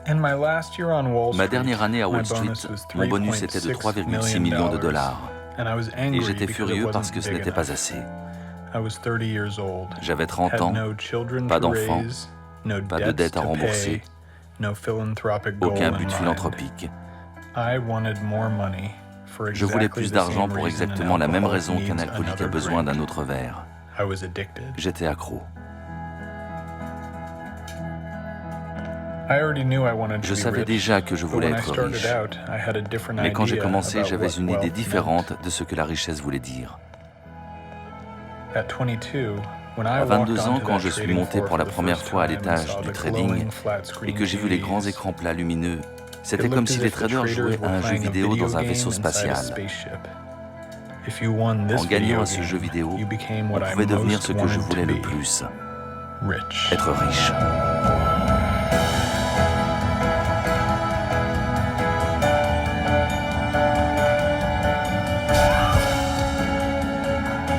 Ma dernière année à Wall Street, mon bonus était de 3,6 millions de dollars. Et j'étais furieux parce que ce n'était pas assez. J'avais 30 ans, pas d'enfants, pas de dettes à rembourser, aucun but philanthropique. Je voulais plus d'argent pour exactement la même raison qu'un alcoolique a besoin d'un autre verre. J'étais accro. Je savais déjà que je voulais être riche, mais quand j'ai commencé, j'avais une idée différente de ce que la richesse voulait dire. À 22 ans, quand je suis monté pour la première fois à l'étage du trading et que j'ai vu les grands écrans plats lumineux, c'était comme si les traders jouaient à un jeu vidéo dans un vaisseau spatial. En gagnant à ce jeu vidéo, on pouvait devenir ce que je voulais le plus, être riche.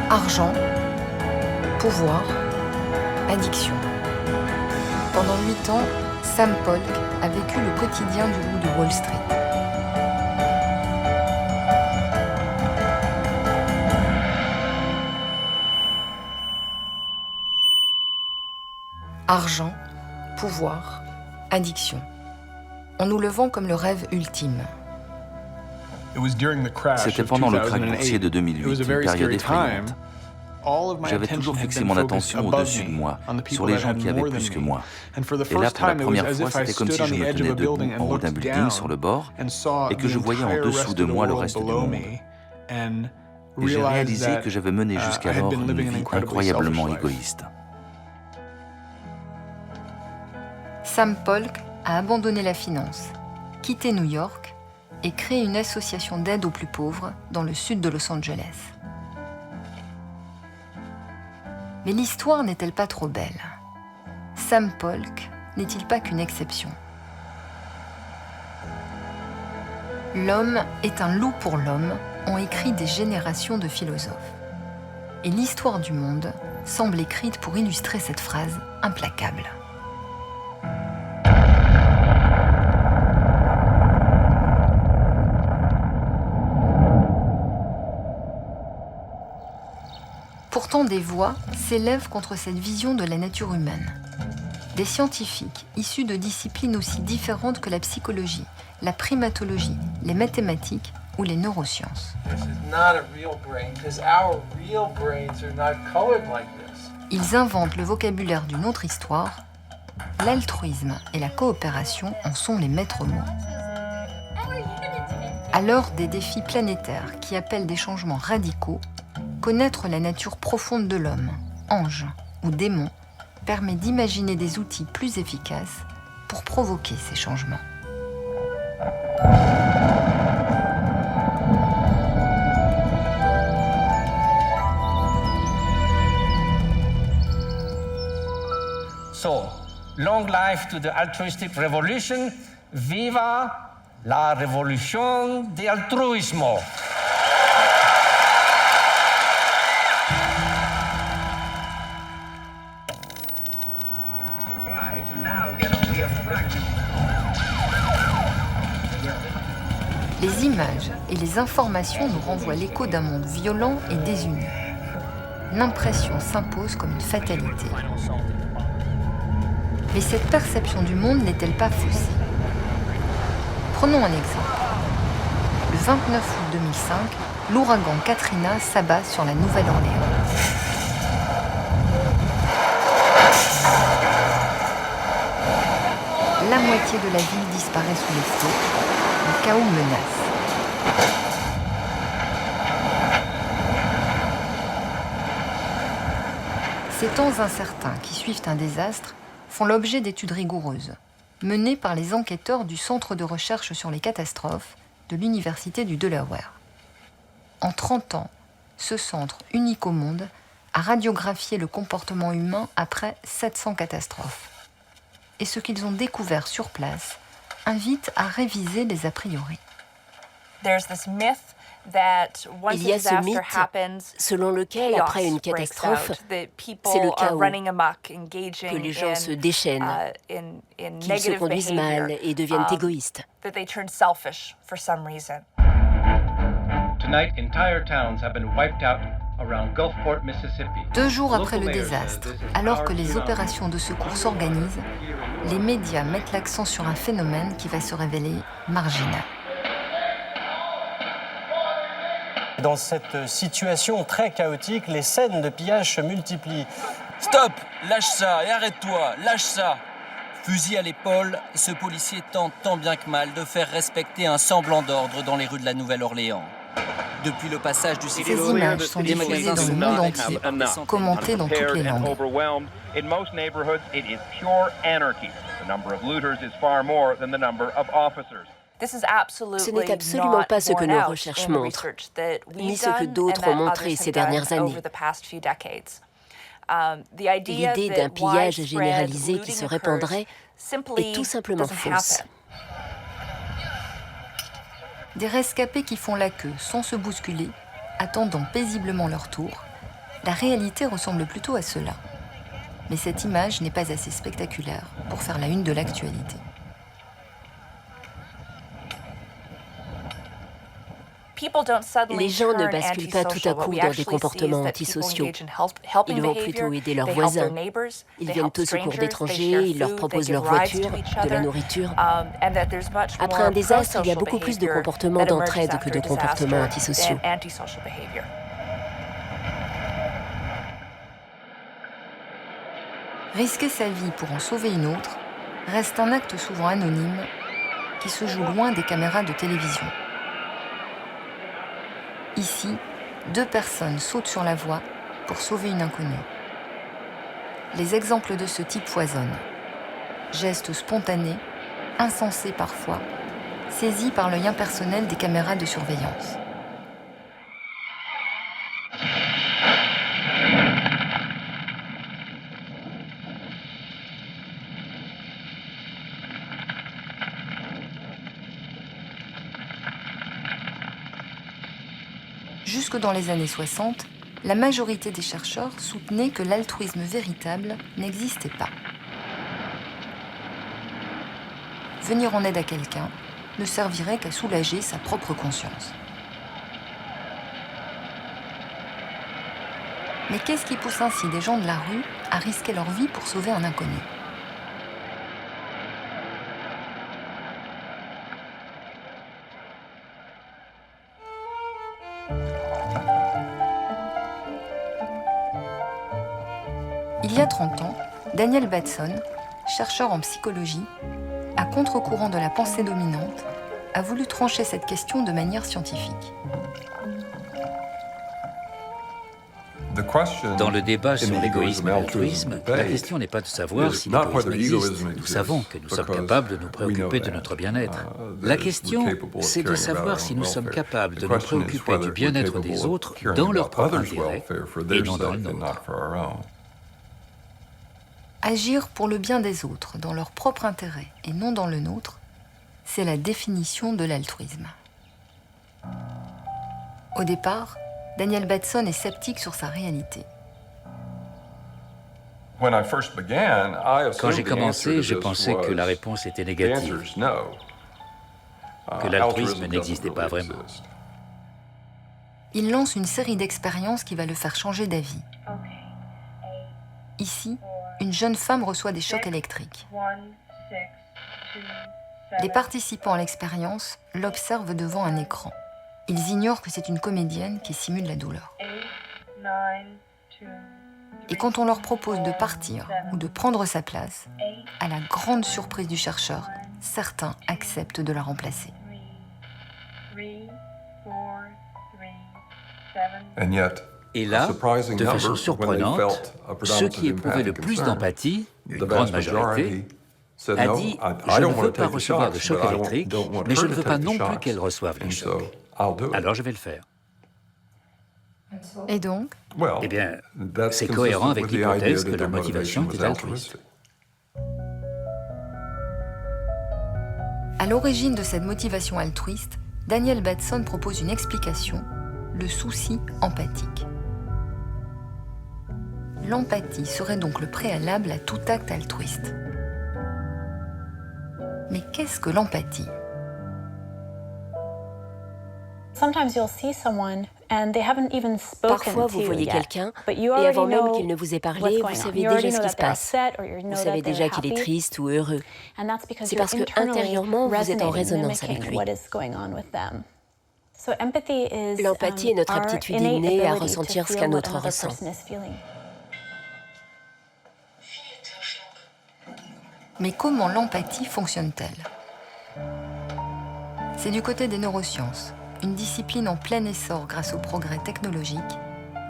Argent, pouvoir, addiction. Pendant 8 ans, Sam Polk a vécu le quotidien du loup de Wall Street. Argent, pouvoir, addiction. On nous le vend comme le rêve ultime. C'était pendant le krach boursier de 2008, une période effrayante. J'avais toujours fixé mon attention au-dessus de moi, sur les gens qui avaient plus que moi. Et là, pour la première fois, c'était comme si je me tenais debout en haut d'un building sur le bord et que je voyais en dessous de moi le reste du monde. Et j'ai réalisé que j'avais mené jusqu'alors une vie incroyablement égoïste. Sam Polk a abandonné la finance, quitté New York et créé une association d'aide aux plus pauvres dans le sud de Los Angeles. Mais l'histoire n'est-elle pas trop belle? Sam Polk n'est-il pas qu'une exception? L'homme est un loup pour l'homme, ont écrit des générations de philosophes. Et l'histoire du monde semble écrite pour illustrer cette phrase implacable. Pourtant, des voix s'élèvent contre cette vision de la nature humaine. Des scientifiques issus de disciplines aussi différentes que la psychologie, la primatologie, les mathématiques ou les neurosciences. Ils inventent le vocabulaire d'une autre histoire. L'altruisme et la coopération en sont les maîtres mots. À l'heure des défis planétaires qui appellent des changements radicaux, connaître la nature profonde de l'homme, ange ou démon, permet d'imaginer des outils plus efficaces pour provoquer ces changements. So, long life to the altruistic revolution. Viva la revolution de altruismo. Les images et les informations nous renvoient l'écho d'un monde violent et désuni. L'impression s'impose comme une fatalité. Mais cette perception du monde n'est-elle pas faussée? Prenons un exemple. Le 29 août 2005, l'ouragan Katrina s'abat sur la Nouvelle-Orléans. La moitié de la ville disparaît sous les flots. Le chaos menace. Ces temps incertains qui suivent un désastre font l'objet d'études rigoureuses, menées par les enquêteurs du Centre de recherche sur les catastrophes de l'Université du Delaware. En 30 ans, ce centre, unique au monde, a radiographié le comportement humain après 700 catastrophes. Et ce qu'ils ont découvert sur place invite à réviser les a priori. There's this myth Il y a ce mythe selon lequel, après une catastrophe, c'est le chaos, que les gens se déchaînent, qu'ils se conduisent mal et deviennent égoïstes. Tonight, entire towns have been wiped out around Gulfport, Mississippi. 2 jours après le désastre, alors que les opérations de secours s'organisent, les médias mettent l'accent sur un phénomène qui va se révéler marginal. Dans cette situation très chaotique, les scènes de pillage se multiplient. Stop! Lâche ça et arrête-toi! Lâche ça! Fusil à l'épaule, ce policier tente tant bien que mal de faire respecter un semblant d'ordre dans les rues de la Nouvelle-Orléans. Depuis le passage du Ces images sont diffusées dans le monde entier, commentées dans toutes les langues. Ce n'est absolument pas ce que nos recherches montrent, ni ce que d'autres ont montré ces dernières années. L'idée d'un pillage généralisé qui se répandrait est tout simplement fausse. Des rescapés qui font la queue sans se bousculer, attendant paisiblement leur tour, la réalité ressemble plutôt à cela. Mais cette image n'est pas assez spectaculaire pour faire la une de l'actualité. Les gens ne basculent pas tout à coup dans des comportements antisociaux. Ils vont plutôt aider leurs voisins. Ils viennent au secours d'étrangers, ils leur proposent leur voiture, de la nourriture. Après un désastre, il y a beaucoup plus de comportements d'entraide que de comportements antisociaux. Risquer sa vie pour en sauver une autre reste un acte souvent anonyme qui se joue loin des caméras de télévision. Ici, 2 personnes sautent sur la voie pour sauver une inconnue. Les exemples de ce type foisonnent. Gestes spontanés, insensés parfois, saisis par l'œil impersonnel des caméras de surveillance. Jusque dans les années 60, la majorité des chercheurs soutenaient que l'altruisme véritable n'existait pas. Venir en aide à quelqu'un ne servirait qu'à soulager sa propre conscience. Mais qu'est-ce qui pousse ainsi des gens de la rue à risquer leur vie pour sauver un inconnu ? Il y a 30 ans, Daniel Batson, chercheur en psychologie, à contre-courant de la pensée dominante, a voulu trancher cette question de manière scientifique. Dans le débat sur l'égoïsme et l'altruisme, la question n'est pas de savoir si l'égoïsme existe. Nous savons que nous sommes capables de nous préoccuper de notre bien-être. La question, c'est de savoir si nous sommes capables de nous préoccuper du bien-être des autres dans leur propre intérêt et non dans le nôtre. Agir pour le bien des autres, dans leur propre intérêt et non dans le nôtre, c'est la définition de l'altruisme. Au départ, Daniel Batson est sceptique sur sa réalité. Quand j'ai commencé, je pensais que la réponse était négative, que l'altruisme n'existait pas vraiment. Il lance une série d'expériences qui va le faire changer d'avis. Ici, une jeune femme reçoit des chocs électriques. Les participants à l'expérience l'observent devant un écran. Ils ignorent que c'est une comédienne qui simule la douleur. Et quand on leur propose de partir ou de prendre sa place, à la grande surprise du chercheur, certains acceptent de la remplacer. Et là, de façon surprenante, ceux qui éprouvaient le plus d'empathie, une grande majorité, a dit « Je ne veux pas recevoir de choc électrique, mais je ne veux pas non plus qu'elle reçoive les chocs. Alors je vais le faire. » Et donc ? Eh bien, c'est cohérent avec l'hypothèse que la motivation est altruiste. À l'origine de cette motivation altruiste, Daniel Batson propose une explication, le souci empathique. L'empathie serait donc le préalable à tout acte altruiste. Mais qu'est-ce que l'empathie ? Parfois, vous voyez quelqu'un, et avant même qu'il ne vous ait parlé, vous savez déjà ce qui se passe. Vous savez déjà qu'il est triste ou heureux. C'est parce que intérieurement, vous êtes en résonance avec lui. L'empathie est notre aptitude innée à ressentir ce qu'un autre ressent. Mais comment l'empathie fonctionne-t-elle ? C'est du côté des neurosciences, une discipline en plein essor grâce au progrès technologique,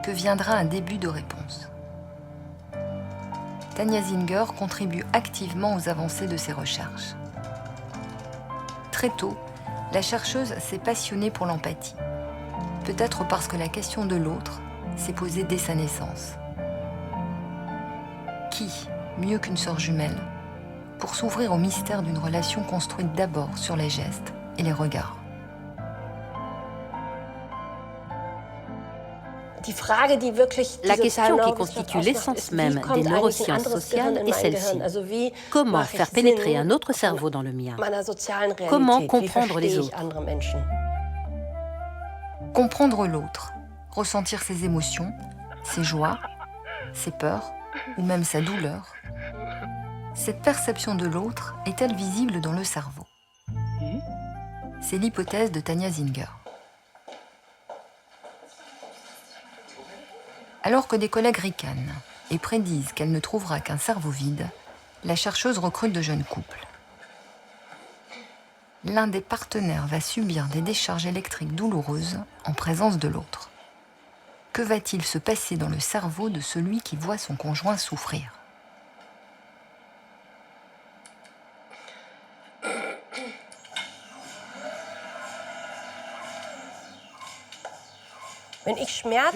que viendra un début de réponse. Tania Zinger contribue activement aux avancées de ses recherches. Très tôt, la chercheuse s'est passionnée pour l'empathie, peut-être parce que la question de l'autre s'est posée dès sa naissance. Qui, mieux qu'une sœur jumelle, pour s'ouvrir au mystère d'une relation construite d'abord sur les gestes et les regards. La question qui constitue l'essence même des neurosciences sociales est celle-ci. Comment faire pénétrer un autre cerveau dans le mien ? Comment comprendre les autres ? Comprendre l'autre, ressentir ses émotions, ses joies, ses peurs ou même sa douleur. Cette perception de l'autre est-elle visible dans le cerveau ? C'est l'hypothèse de Tania Zinger. Alors que des collègues ricanent et prédisent qu'elle ne trouvera qu'un cerveau vide, la chercheuse recrute de jeunes couples. L'un des partenaires va subir des décharges électriques douloureuses en présence de l'autre. Que va-t-il se passer dans le cerveau de celui qui voit son conjoint souffrir ?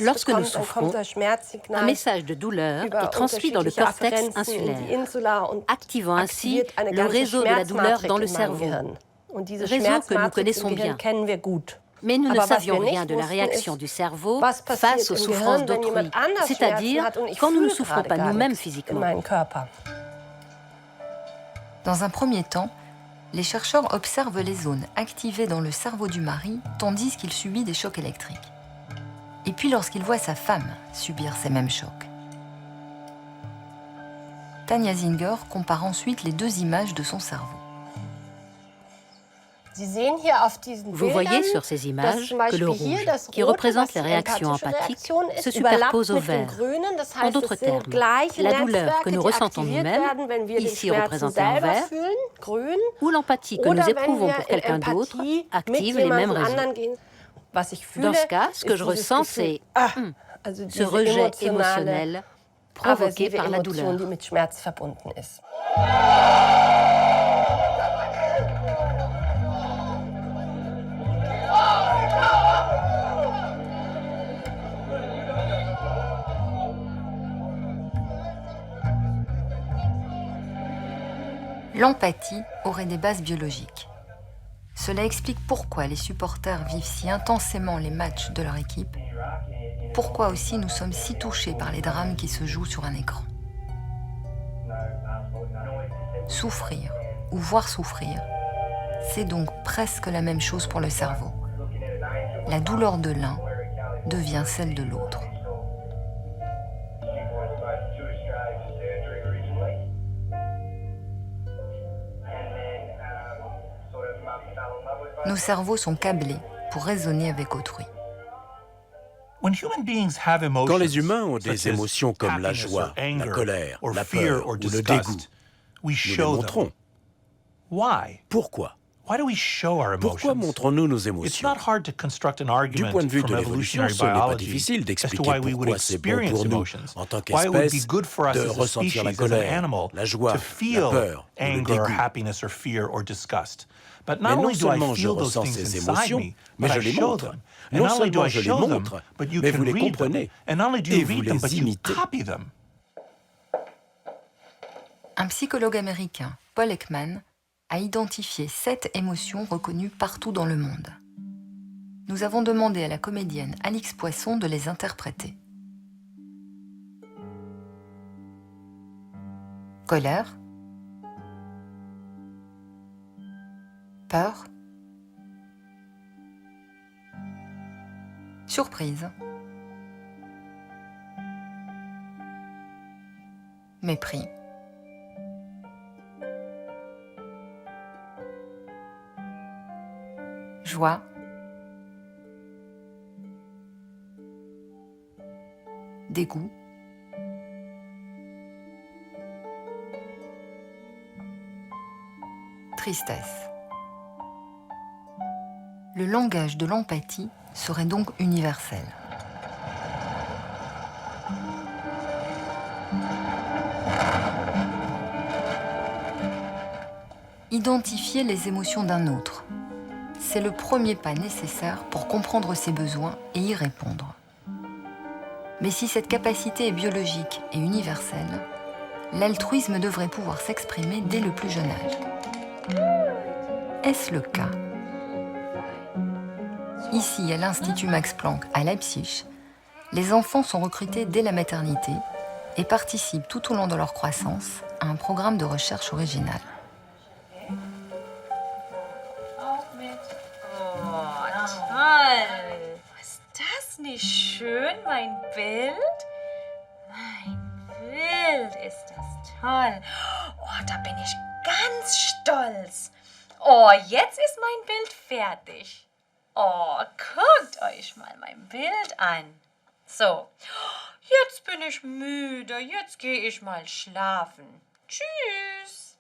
Lorsque nous souffrons, un message de douleur est transmis dans le cortex insulaire, activant ainsi le réseau de la douleur dans le cerveau, réseau que nous connaissons bien. Mais nous ne savions rien de la réaction du cerveau face aux souffrances d'autrui, c'est-à-dire quand nous ne souffrons pas nous-mêmes physiquement. Dans un premier temps, les chercheurs observent les zones activées dans le cerveau du mari tandis qu'il subit des chocs électriques. Et puis lorsqu'il voit sa femme subir ces mêmes chocs. Tania Zinger compare ensuite les deux images de son cerveau. Vous voyez sur ces images que le rouge, qui représente les réactions empathiques, se superpose au vert. En d'autres termes, la douleur que nous ressentons nous-mêmes, ici représentée en vert, ou l'empathie que nous éprouvons pour quelqu'un d'autre, active les mêmes réseaux. Dans ce cas, ce que je ressens, c'est ce rejet émotionnel provoqué par la douleur. L'empathie aurait des bases biologiques. Cela explique pourquoi les supporters vivent si intensément les matchs de leur équipe, pourquoi aussi nous sommes si touchés par les drames qui se jouent sur un écran. Souffrir ou voir souffrir, c'est donc presque la même chose pour le cerveau. La douleur de l'un devient celle de l'autre. Nos cerveaux sont câblés pour raisonner avec autrui. Quand les humains ont des émotions comme la joie, la colère, la peur ou le dégoût, nous les montrons. Pourquoi ? Pourquoi montrons-nous nos émotions ? Du point de vue de l'évolution, ce n'est pas difficile d'expliquer pourquoi c'est bon pour nous, en tant qu'espèce, de ressentir la colère, la joie, la peur ou le dégoût. Mais non seulement je ressens ces émotions, mais je les montre. Non seulement je les montre, mais vous les comprenez et vous les imitez. Un psychologue américain, Paul Ekman, a identifié 7 émotions reconnues partout dans le monde. nous avons demandé à la comédienne Alix Poisson de les interpréter. Colère, peur, surprise, mépris, joie, dégoût, tristesse. Le langage de l'empathie serait donc universel. Identifier les émotions d'un autre, c'est le premier pas nécessaire pour comprendre ses besoins et y répondre. Mais si cette capacité est biologique et universelle, l'altruisme devrait pouvoir s'exprimer dès le plus jeune âge. Est-ce le cas ? Ici, à l'Institut Max Planck à Leipzig, les enfants sont recrutés dès la maternité et participent tout au long de leur croissance à un programme de recherche original. Nicht schön, mein Bild? Mein Bild, ist das toll. Oh, da bin ich ganz stolz. Oh, jetzt ist mein Bild fertig. Oh, guckt euch mal mein Bild an. So, jetzt bin ich müde, jetzt gehe ich mal schlafen. Tschüss.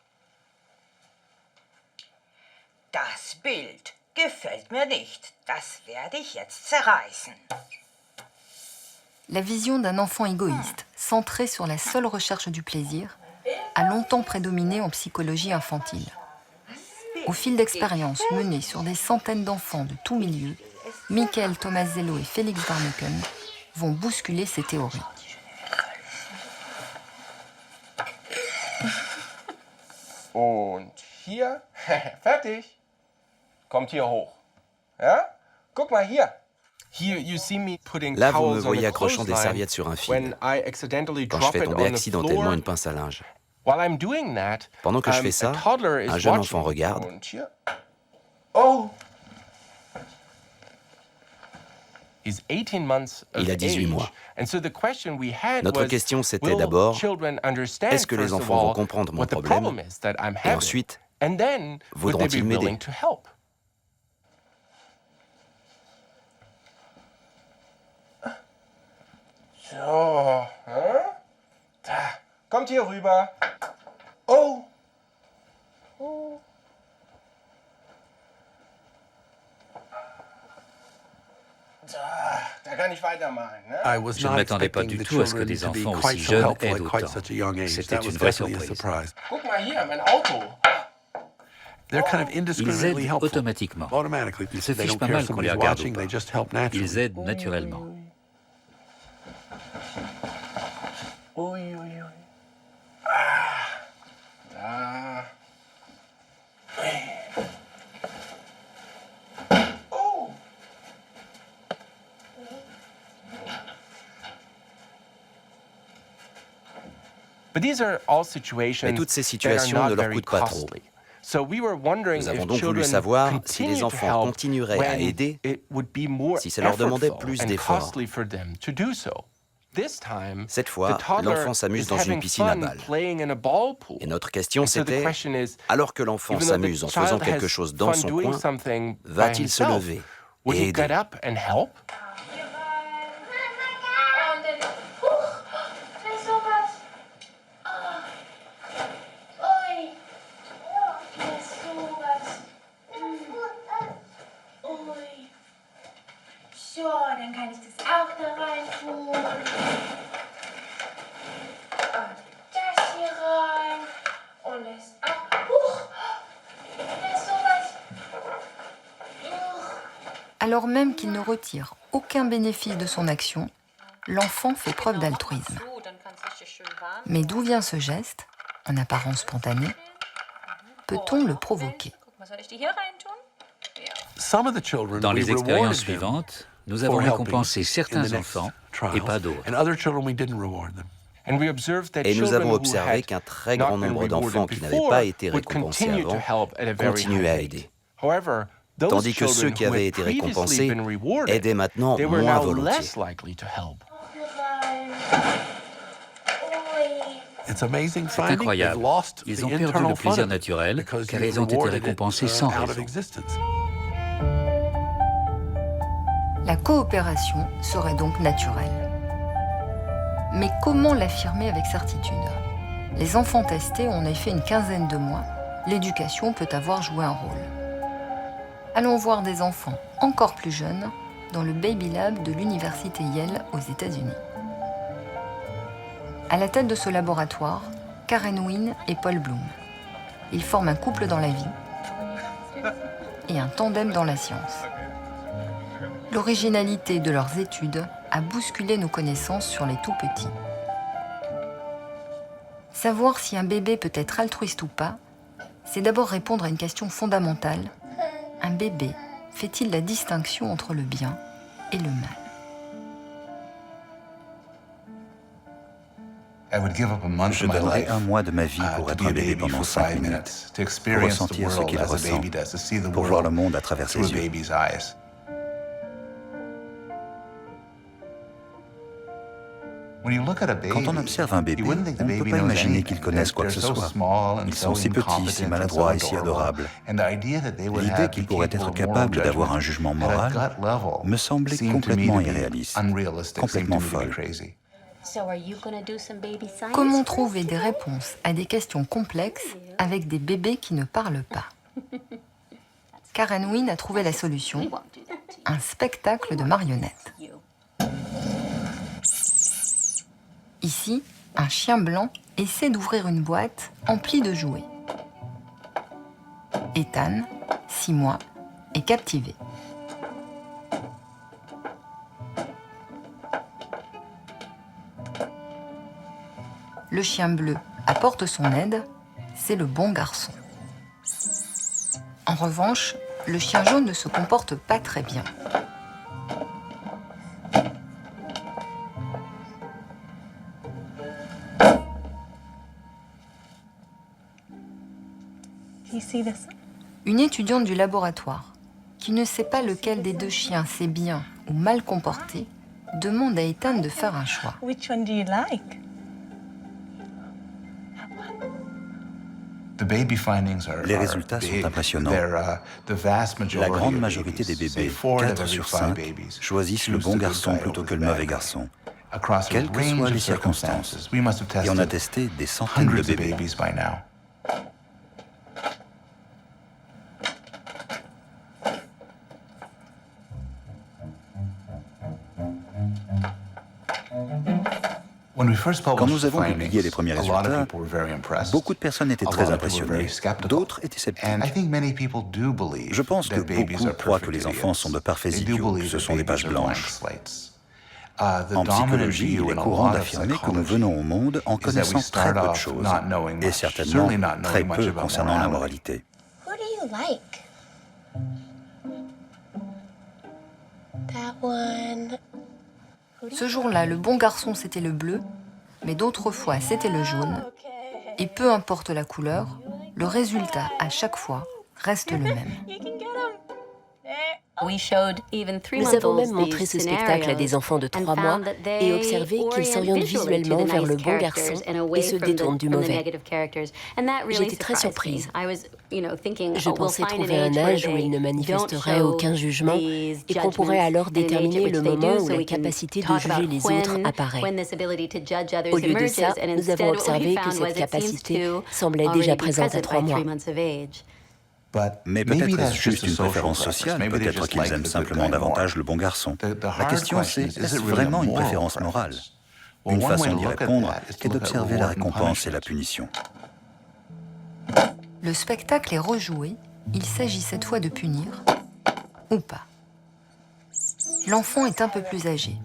Das Bild gefällt mir nicht. Das werde ich jetzt zerreißen. La vision d'un enfant égoïste, centré sur la seule recherche du plaisir, a longtemps prédominé en psychologie infantile. Au fil d'expériences menées sur des centaines d'enfants de tous milieux, Michael Tomasello et Felix Warneken vont bousculer ces théories. Und hier, fertig. Kommt hier hoch. Ja? Guck mal hier. Là, vous me voyez accrochant des serviettes sur un fil, quand je fais tomber accidentellement une pince à linge. Pendant que je fais ça, un jeune enfant regarde. Il a 18 mois. Notre question, c'était d'abord, est-ce que les enfants vont comprendre mon problème? Et ensuite, voudront-ils m'aider? So, da, kommt hier rüber. Oh. Oh. Da kann ich weitermachen. Ne? Je ne m'attendais pas du tout à ce que des enfants aussi jeunes aident autant. C'était une vraie surprise. Guck mal hier, mein Auto. Ils aident automatiquement. Ils se fichent pas mal qu'on les regarde ou pas. Ils aident naturellement. Ui, ui, ui. Ah, da. Oh. Mais toutes ces situations ne leur coûtent pas trop. Nous avons donc voulu savoir si les enfants continueraient à aider si ça leur demandait plus d'efforts. Cette fois, l'enfant s'amuse dans une piscine à balles. Et notre question, c'était, alors que l'enfant s'amuse en faisant quelque chose dans son coin, va-t-il se lever et aider? So, dann kann ich das auch da rein tun. Und das hier rein. Und das auch. Huch! Das ist sowas. Alors même qu'il ne retire aucun bénéfice de son action, l'enfant fait preuve d'altruisme. Mais d'où vient ce geste, en apparence spontané? Peut-on le provoquer? Dans les expériences suivantes, nous avons récompensé certains enfants et pas d'autres. Et nous avons observé qu'un très grand nombre d'enfants qui n'avaient pas été récompensés avant continuaient à aider. Tandis que ceux qui avaient été récompensés aidaient maintenant moins volontiers. C'est incroyable. Ils ont perdu le plaisir naturel car ils ont été récompensés sans raison. La coopération serait donc naturelle. Mais comment l'affirmer avec certitude? Les enfants testés ont en effet une quinzaine de mois. L'éducation peut avoir joué un rôle. Allons voir des enfants encore plus jeunes dans le Baby Lab de l'université Yale aux États-Unis. À la tête de ce laboratoire, Karen Wynne et Paul Bloom. Ils forment un couple dans la vie et un tandem dans la science. L'originalité de leurs études a bousculé nos connaissances sur les tout-petits. Savoir si un bébé peut être altruiste ou pas, c'est d'abord répondre à une question fondamentale. Un bébé fait-il la distinction entre le bien et le mal? Je donnerais un mois de ma vie pour être un bébé pendant 5 minutes, pour ressentir ce qu'il ressent, pour voir le monde à travers ses yeux. Quand on observe un bébé, on ne peut pas imaginer qu'ils connaissent quoi que ce soit. Ils sont si petits, si maladroits et si adorables. L'idée qu'ils pourraient être capables d'avoir un jugement moral me semblait complètement irréaliste, complètement folle. Comment trouver des réponses à des questions complexes avec des bébés qui ne parlent pas? Karen Wynne a trouvé la solution, un spectacle de marionnettes. Ici, un chien blanc essaie d'ouvrir une boîte emplie de jouets. Ethan, 6 mois, est captivé. Le chien bleu apporte son aide, c'est le bon garçon. En revanche, le chien jaune ne se comporte pas très bien. Une étudiante du laboratoire, qui ne sait pas lequel des deux chiens s'est bien ou mal comporté, demande à Ethan de faire un choix. Les résultats sont impressionnants. La grande majorité des bébés, 4 sur 5, choisissent le bon garçon plutôt que le mauvais garçon, quelles que soient les circonstances. Et on a testé des centaines de bébés. Quand nous avons publié les premiers résultats, beaucoup de personnes étaient très impressionnées, d'autres étaient sceptiques. Je pense que beaucoup croient que les enfants sont de parfaits idiots, que ce sont des pages blanches. En psychologie, il est courant d'affirmer que nous venons au monde en connaissant très peu de choses, et certainement très peu concernant la moralité. Ce jour-là, le bon garçon, c'était le bleu, mais d'autres fois, c'était le jaune. Et peu importe la couleur, le résultat, à chaque fois, reste le même. Nous avons même montré ce spectacle à des enfants de 3 mois et observé qu'ils s'orientent visuellement vers le bon garçon et se détournent du mauvais. J'étais très surprise. Je pensais trouver un âge où ils ne manifesteraient aucun jugement et qu'on pourrait alors déterminer le moment où la capacité de juger les autres apparaît. Au lieu de ça, nous avons observé que cette capacité semblait déjà présente à 3 mois. Mais peut-être est-ce juste une préférence sociale, peut-être qu'ils aiment simplement davantage le bon garçon. La question c'est, est-ce vraiment une préférence morale? Une façon d'y répondre est d'observer la récompense et la punition. Le spectacle est rejoué, il s'agit cette fois de punir, ou pas. L'enfant est un peu plus âgé.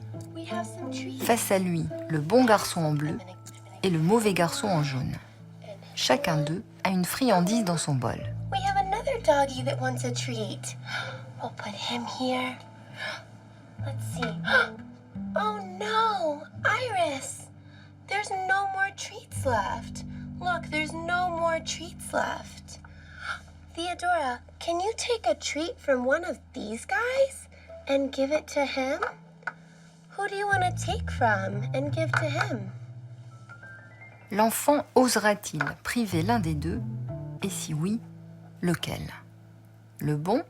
Face à lui, le bon garçon en bleu et le mauvais garçon en jaune. Chacun d'eux a une friandise dans son bol. We have another doggy that wants a treat. We'll put him here. Let's see. Oh no, Iris! There's no more treats left. Look, there's no more treats left. Theodora, can you take a treat from one of these guys and give it to him? Who do you want to take from and give to him? L'enfant osera-t-il priver l'un des deux? Et si oui, lequel? Le bon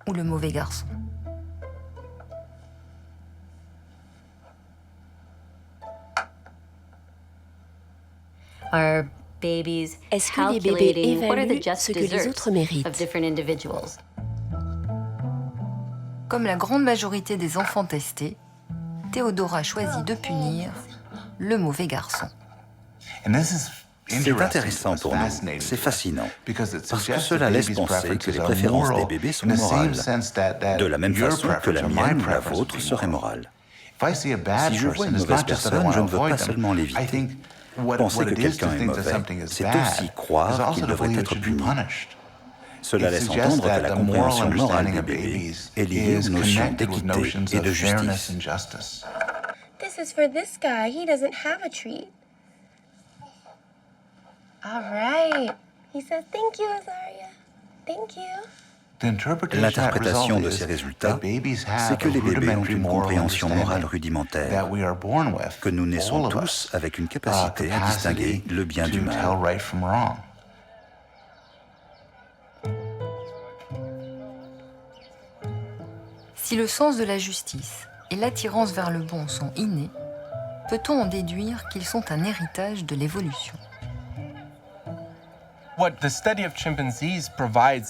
ou le mauvais garçon? Est-ce que les bébés évaluent ce que les autres méritent? Comme la grande majorité des enfants testés, Theodora choisit de punir le mauvais garçon. C'est intéressant pour nous, c'est fascinant, parce que cela laisse penser que les préférences des bébés sont morales, de la même façon que la mienne ou la vôtre serait morale. Si je vois une mauvaise personne, je ne veux pas seulement l'éviter. Penser que quelqu'un est mauvais, c'est aussi croire qu'il devrait être puni. Cela laisse entendre que la compréhension morale des bébés est liée aux notions d'équité et de justice. This is for this guy. He doesn't have a treat. All right. He said, thank you, Azaria. Thank you. L'interprétation de ces résultats, c'est que les bébés ont une compréhension morale rudimentaire, que nous naissons tous avec une capacité à distinguer le bien du mal. Si le sens de la justice et l'attirance vers le bon sont innés, peut-on en déduire qu'ils sont un héritage de l'évolution?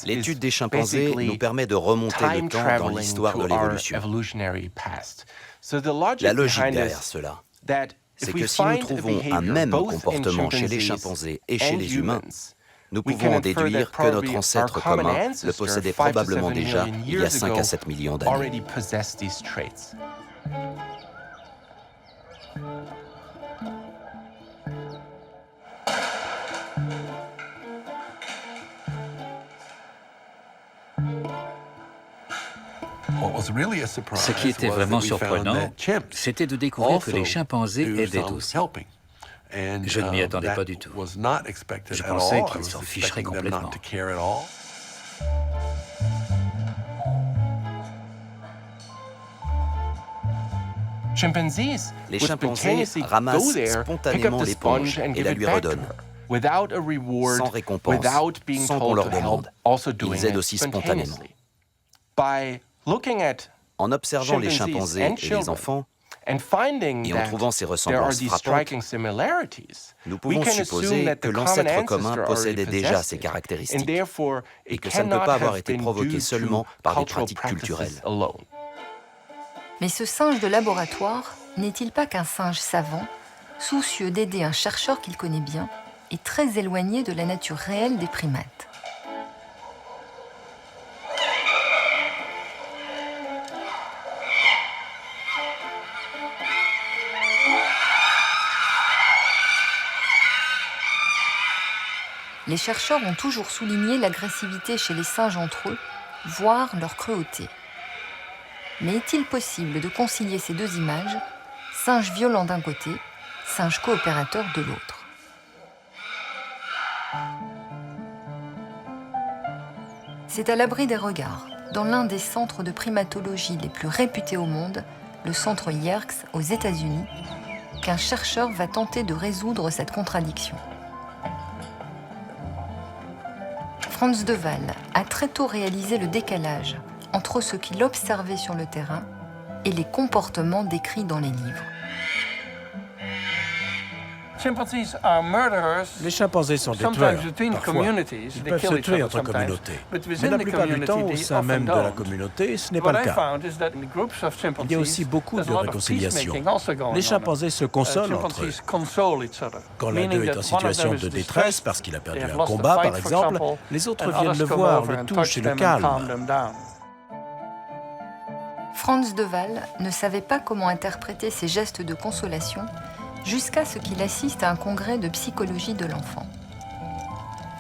L'étude des chimpanzés nous permet de remonter le temps dans l'histoire de l'évolution. La logique derrière cela, c'est que si nous trouvons un même comportement chez les chimpanzés et chez les humains, nous pouvons en déduire que notre ancêtre commun le possédait probablement déjà il y a 5 à 7 millions d'années. Ce qui était vraiment surprenant, c'était de découvrir que les chimpanzés aidaient aussi. Je ne m'y attendais pas du tout. Je pensais qu'ils s'en ficheraient complètement. Les chimpanzés ramassent spontanément l'éponge et la lui redonnent, sans récompense, sans qu'on leur demande. Ils aident aussi spontanément. En observant les chimpanzés et les enfants, et en trouvant ces ressemblances frappantes, nous pouvons supposer que l'ancêtre commun possédait déjà ces caractéristiques et que ça ne peut pas avoir été provoqué seulement par des pratiques culturelles. Mais ce singe de laboratoire n'est-il pas qu'un singe savant, soucieux d'aider un chercheur qu'il connaît bien et très éloigné de la nature réelle des primates? Les chercheurs ont toujours souligné l'agressivité chez les singes entre eux, voire leur cruauté. Mais est-il possible de concilier ces deux images, singe violent d'un côté, singe coopérateur de l'autre? C'est à l'abri des regards, dans l'un des centres de primatologie les plus réputés au monde, le centre Yerkes aux États-Unis, qu'un chercheur va tenter de résoudre cette contradiction. Franz de Waal a très tôt réalisé le décalage entre ce qu'il observait sur le terrain et les comportements décrits dans les livres. Les chimpanzés sont des tueurs. Parfois, ils peuvent se tuer entre communautés. Mais la plupart du temps, au sein même de la communauté, ce n'est pas le cas. Il y a aussi beaucoup de réconciliation. Les chimpanzés se consolent entre eux. Quand l'un d'eux est en situation de détresse parce qu'il a perdu un combat, par exemple, les autres viennent le voir, le touchent et le calment. Franz de Waal ne savait pas comment interpréter ces gestes de consolation jusqu'à ce qu'il assiste à un congrès de psychologie de l'enfant.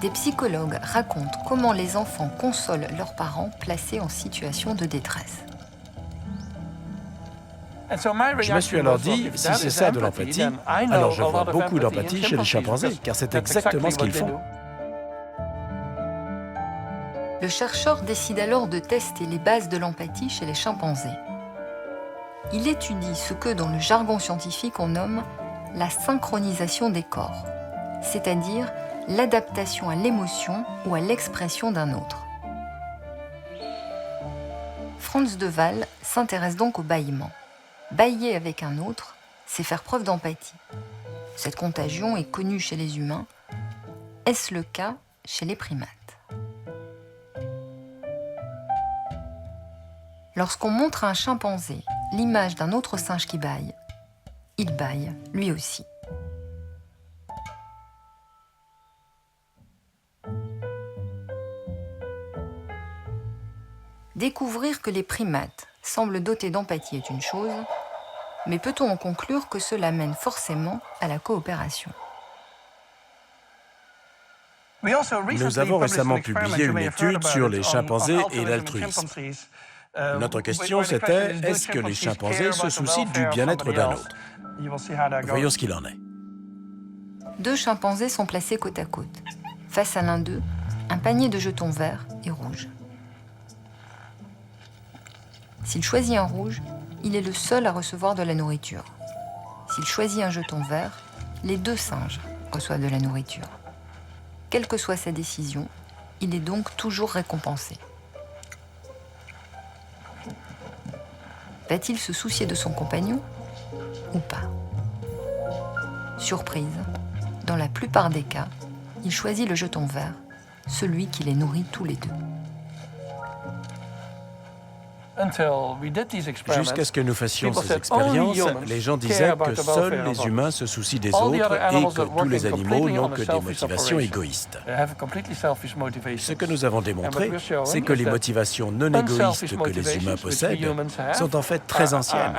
Des psychologues racontent comment les enfants consolent leurs parents placés en situation de détresse. Je me suis alors dit, si c'est ça de l'empathie, alors je vois beaucoup d'empathie chez les chimpanzés, car c'est exactement ce qu'ils font. Le chercheur décide alors de tester les bases de l'empathie chez les chimpanzés. Il étudie ce que, dans le jargon scientifique, on nomme la synchronisation des corps, c'est-à-dire l'adaptation à l'émotion ou à l'expression d'un autre. Franz de Waal s'intéresse donc au bâillement. Bâiller avec un autre, c'est faire preuve d'empathie. Cette contagion est connue chez les humains. Est-ce le cas chez les primates? Lorsqu'on montre à un chimpanzé l'image d'un autre singe qui bâille, il bâille lui aussi. Découvrir que les primates semblent dotés d'empathie est une chose, mais peut-on en conclure que cela mène forcément à la coopération? Nous avons récemment publié une étude sur les chimpanzés et l'altruisme. Notre question c'était, est-ce que les chimpanzés se soucient du bien-être d'un autre? Voyons ce qu'il en est. 2 chimpanzés sont placés côte à côte. Face à l'un d'eux, un panier de jetons verts et rouges. S'il choisit un rouge, il est le seul à recevoir de la nourriture. S'il choisit un jeton vert, les 2 singes reçoivent de la nourriture. Quelle que soit sa décision, il est donc toujours récompensé. Va-t-il se soucier de son compagnon ou pas? Surprise, dans la plupart des cas, il choisit le jeton vert, celui qui les nourrit tous les 2. Jusqu'à ce que nous fassions ces expériences, les gens disaient que seuls les humains se soucient des autres et que tous les animaux n'ont que des motivations égoïstes. Ce que nous avons démontré, c'est que les motivations non égoïstes que les humains possèdent sont en fait très anciennes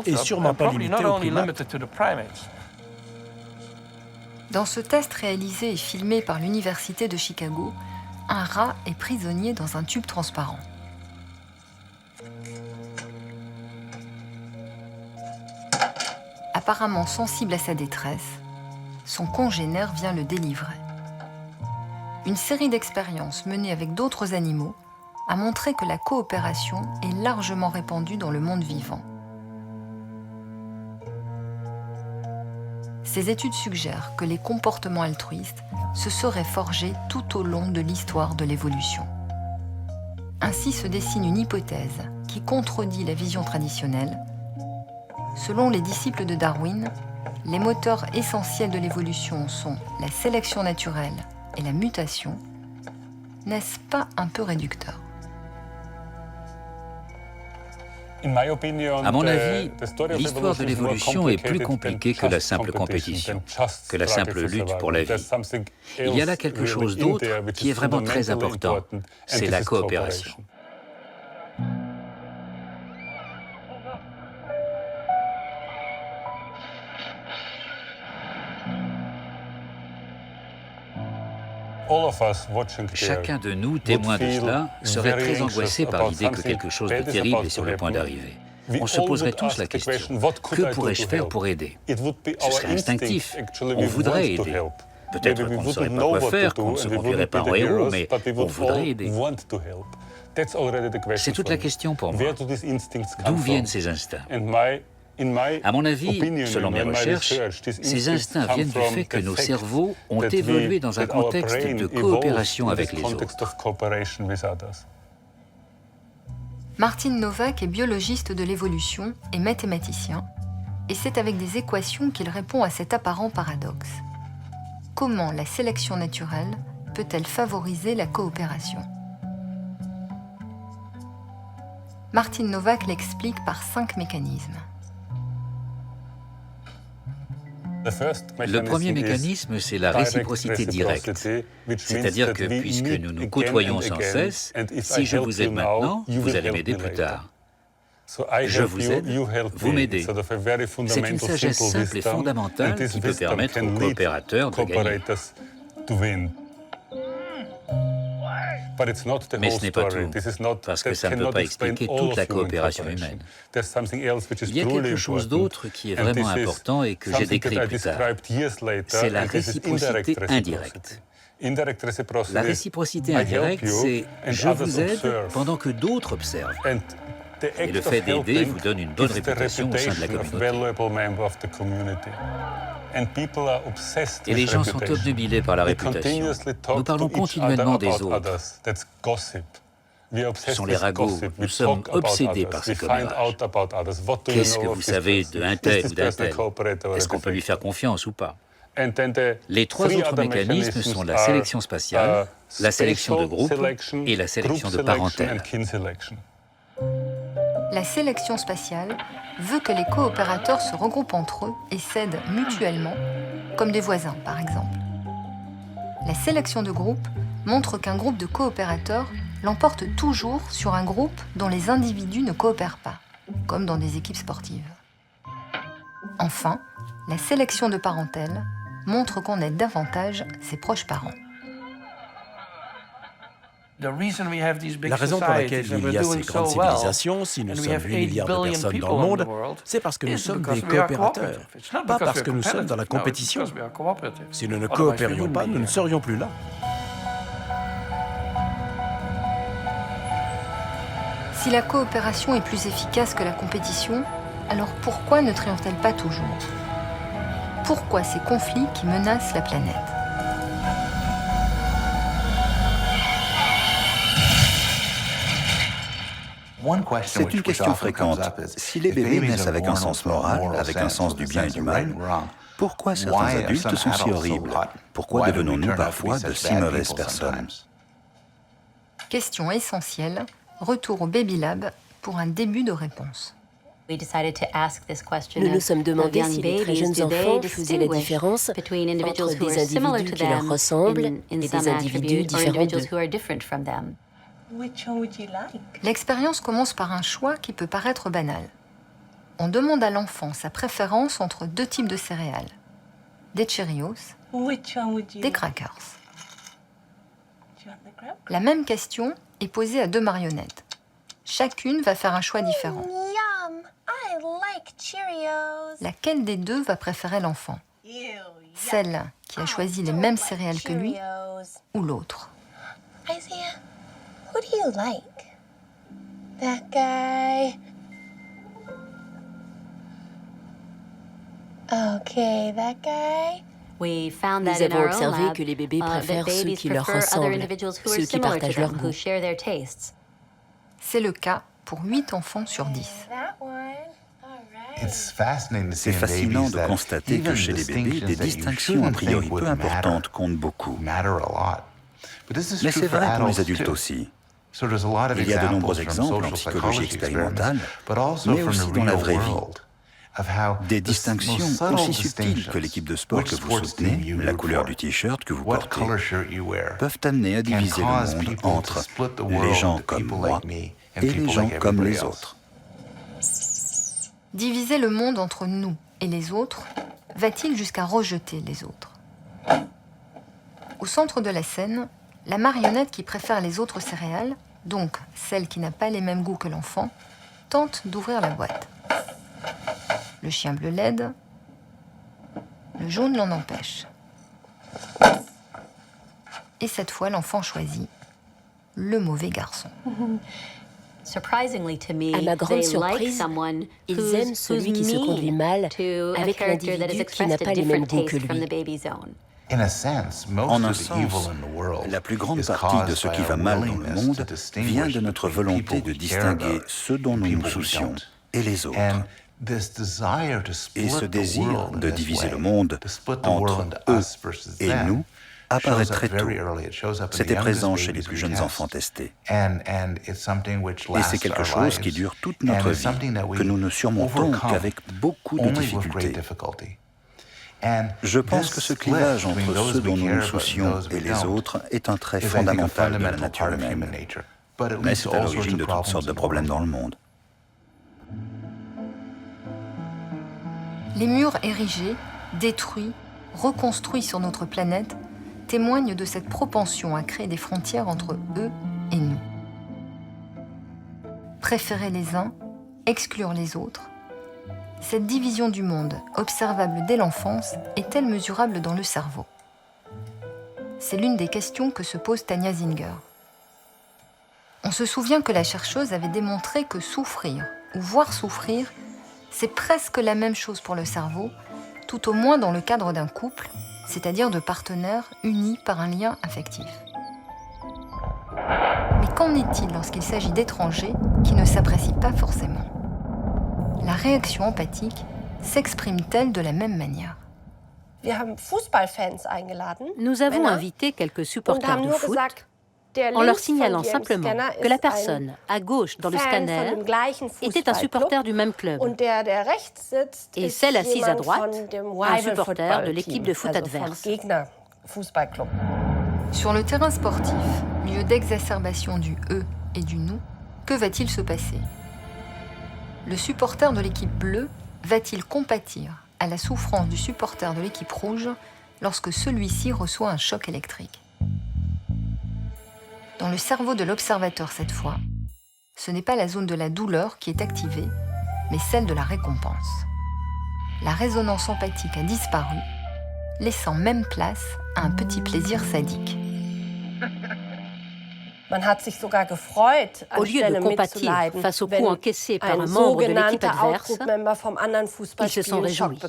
et sûrement pas limitées aux primates. Dans ce test réalisé et filmé par l'Université de Chicago, un rat est prisonnier dans un tube transparent. Apparemment sensible à sa détresse, son congénère vient le délivrer. Une série d'expériences menées avec d'autres animaux a montré que la coopération est largement répandue dans le monde vivant. Ces études suggèrent que les comportements altruistes se seraient forgés tout au long de l'histoire de l'évolution. Ainsi se dessine une hypothèse qui contredit la vision traditionnelle. Selon les disciples de Darwin, les moteurs essentiels de l'évolution sont la sélection naturelle et la mutation. N'est-ce pas un peu réducteur? À mon avis, l'histoire de l'évolution est plus compliquée que la simple compétition, que la simple lutte pour la vie. Il y a là quelque chose d'autre qui est vraiment très important, c'est la coopération. Chacun de nous, témoin de cela, serait très angoissé par l'idée que quelque chose de terrible est sur le point d'arriver. On se poserait tous la question, que pourrais-je faire pour aider? Ce serait instinctif, on voudrait aider. Peut-être qu'on ne saurait pas quoi faire, qu'on ne se conduirait pas en héros, mais on voudrait aider. C'est toute la question pour moi. D'où viennent ces instincts? À mon avis, selon mes recherches, ces instincts viennent du fait que nos cerveaux ont évolué dans un contexte de coopération avec les autres. Martin Nowak est biologiste de l'évolution et mathématicien, et c'est avec des équations qu'il répond à cet apparent paradoxe. Comment la sélection naturelle peut-elle favoriser la coopération? Martin Nowak l'explique par 5 mécanismes. Le premier mécanisme, c'est la réciprocité directe. C'est-à-dire que puisque nous nous côtoyons sans cesse, si je vous aide maintenant, vous allez m'aider plus tard. Je vous aide, vous m'aidez. C'est une sagesse simple et fondamentale qui peut permettre aux coopérateurs de gagner. Mais ce n'est pas tout, parce que ça ne peut pas expliquer toute la coopération humaine. Il y a quelque chose d'autre qui est vraiment important et que j'ai décrit plus tard. C'est la réciprocité indirecte. La réciprocité indirecte, c'est « je vous aide pendant que d'autres observent ». Et le fait d'aider vous donne une bonne réputation au sein de la communauté. Et les gens sont obnubilés par la réputation. Nous parlons continuellement des autres. Ce sont les ragots. Nous sommes obsédés par ces commérages. Qu'est-ce que vous savez d'un tel ou d'un tel? Est-ce qu'on peut lui faire confiance ou pas? Les trois autres mécanismes sont la sélection spatiale, la sélection de groupe et la sélection de parentèle. La sélection spatiale veut que les coopérateurs se regroupent entre eux et s'aident mutuellement, comme des voisins par exemple. La sélection de groupe montre qu'un groupe de coopérateurs l'emporte toujours sur un groupe dont les individus ne coopèrent pas, comme dans des équipes sportives. Enfin, la sélection de parentèle montre qu'on aide davantage ses proches parents. La raison pour laquelle il y a ces grandes civilisations, si nous sommes 8 milliards de personnes dans le monde, c'est parce que nous sommes des coopérateurs, pas parce que nous sommes dans la compétition. Si nous ne coopérions pas, nous ne serions plus là. Si la coopération est plus efficace que la compétition, alors pourquoi ne triomphe-t-elle pas toujours? Pourquoi ces conflits qui menacent la planète? C'est une question fréquente. Si les bébés naissent avec un sens moral, avec un sens du bien et du mal, pourquoi certains adultes sont si horribles? Pourquoi devenons-nous parfois de si mauvaises personnes? Question essentielle, retour au Baby Lab pour un début de réponse. Nous nous sommes demandé si les très jeunes enfants faisaient la différence entre des individus qui leur ressemblent et des individus différents d'eux. L'expérience commence par un choix qui peut paraître banal. On demande à l'enfant sa préférence entre deux types de céréales, des Cheerios, des crackers. La même question est posée à deux marionnettes. Chacune va faire un choix différent. Laquelle des deux va préférer l'enfant? Celle qui a choisi les mêmes céréales que lui ou l'autre? Who do you like? That guy? Okay, that guy? Nous avons observé que les bébés préfèrent ceux qui leur ressemblent, ceux qui partagent leur goût. C'est le cas pour 8 enfants sur 10. C'est fascinant de constater que chez les bébés, des distinctions a priori peu importantes comptent beaucoup. Mais c'est vrai pour les adultes aussi. Il y a de nombreux exemples en psychologie expérimentale, mais aussi dans la vraie vie. Des distinctions aussi subtiles que l'équipe de sport que vous soutenez, la couleur du t-shirt que vous portez, peuvent amener à diviser le monde entre les gens comme moi et les gens comme les autres. Diviser le monde entre nous et les autres va-t-il jusqu'à rejeter les autres? Au centre de la scène, la marionnette qui préfère les autres céréales, donc celle qui n'a pas les mêmes goûts que l'enfant, tente d'ouvrir la boîte. Le chien bleu l'aide, le jaune l'en empêche. Et cette fois, l'enfant choisit le mauvais garçon. À ma grande surprise, ils aiment celui qui se conduit mal avec l'individu qui n'a pas les mêmes goûts que lui. En un sens, la plus grande partie de ce qui va mal dans le monde vient de notre volonté de distinguer ceux dont nous nous soucions et les autres. Et ce désir de diviser le monde entre eux et nous apparaît très tôt. C'était présent chez les plus jeunes enfants testés. Et c'est quelque chose qui dure toute notre vie, que nous ne surmontons qu'avec beaucoup de difficultés. Je pense que ce clivage entre ceux dont nous nous soucions et les autres est un trait fondamental de la nature humaine. Mais c'est à l'origine de toutes sortes de problèmes dans le monde. Les murs érigés, détruits, reconstruits sur notre planète témoignent de cette propension à créer des frontières entre eux et nous. Préférer les uns, exclure les autres. Cette division du monde, observable dès l'enfance, est-elle mesurable dans le cerveau? C'est l'une des questions que se pose Tania Zinger. On se souvient que la chercheuse avait démontré que souffrir ou voir souffrir, c'est presque la même chose pour le cerveau, tout au moins dans le cadre d'un couple, c'est-à-dire de partenaires unis par un lien affectif. Mais qu'en est-il lorsqu'il s'agit d'étrangers qui ne s'apprécient pas forcément? La réaction empathique s'exprime-t-elle de la même manière? Nous avons invité quelques supporters de foot en leur signalant simplement que la personne à gauche dans le scanner était un supporter du même club et celle assise à droite, un supporter de l'équipe de foot adverse. Sur le terrain sportif, lieu d'exacerbation du « eux » et du « nous », que va-t-il se passer? Le supporter de l'équipe bleue va-t-il compatir à la souffrance du supporter de l'équipe rouge lorsque celui-ci reçoit un choc électrique? Dans le cerveau de l'observateur cette fois, ce n'est pas la zone de la douleur qui est activée, mais celle de la récompense. La résonance empathique a disparu, laissant même place à un petit plaisir sadique. Au lieu de compatir face aux coups encaissés par un membre de l'équipe adverse, ils se sont réjouis.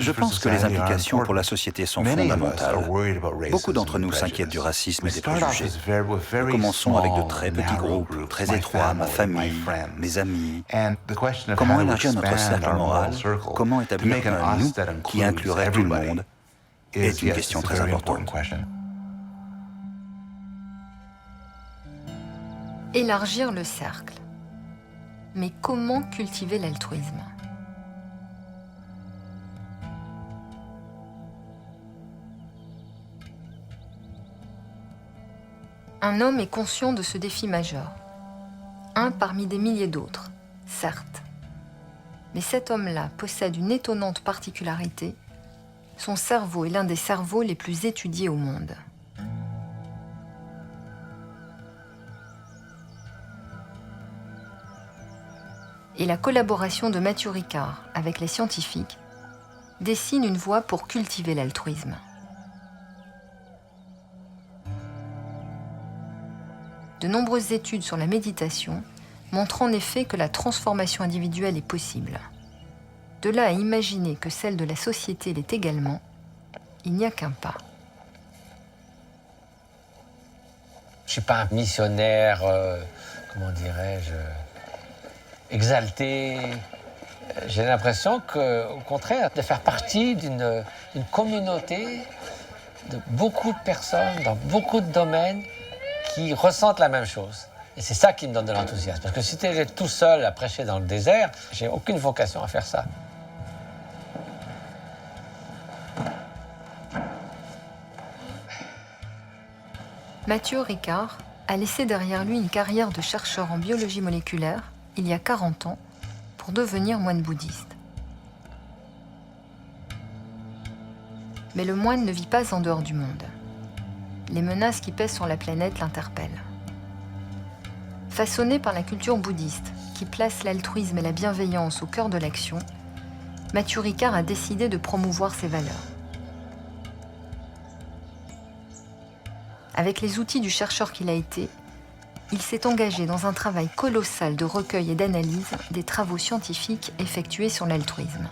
Je pense que les implications pour la société sont fondamentales. Beaucoup d'entre nous s'inquiètent du racisme et des préjugés. Nous commençons avec de très petits groupes, très étroits, ma famille, mes amis. Comment élargir notre cercle moral? Comment établir un « nous » qui inclurait tout le monde? Est une question très importante. Élargir le cercle. Mais comment cultiver l'altruisme? Un homme est conscient de ce défi majeur. Un parmi des milliers d'autres, certes. Mais cet homme-là possède une étonnante particularité. Son cerveau est l'un des cerveaux les plus étudiés au monde. Et la collaboration de Mathieu Ricard avec les scientifiques dessine une voie pour cultiver l'altruisme. De nombreuses études sur la méditation montrent en effet que la transformation individuelle est possible. De là à imaginer que celle de la société l'est également, il n'y a qu'un pas. Je ne suis pas un missionnaire, comment dirais-je, exalté. J'ai l'impression qu'au contraire, de faire partie d'une communauté de beaucoup de personnes, dans beaucoup de domaines, qui ressentent la même chose. Et c'est ça qui me donne de l'enthousiasme. Parce que si tu es tout seul à prêcher dans le désert, j'ai aucune vocation à faire ça. Mathieu Ricard a laissé derrière lui une carrière de chercheur en biologie moléculaire il y a 40 ans pour devenir moine bouddhiste. Mais le moine ne vit pas en dehors du monde. Les menaces qui pèsent sur la planète l'interpellent. Façonné par la culture bouddhiste, qui place l'altruisme et la bienveillance au cœur de l'action, Mathieu Ricard a décidé de promouvoir ces valeurs. Avec les outils du chercheur qu'il a été, il s'est engagé dans un travail colossal de recueil et d'analyse des travaux scientifiques effectués sur l'altruisme.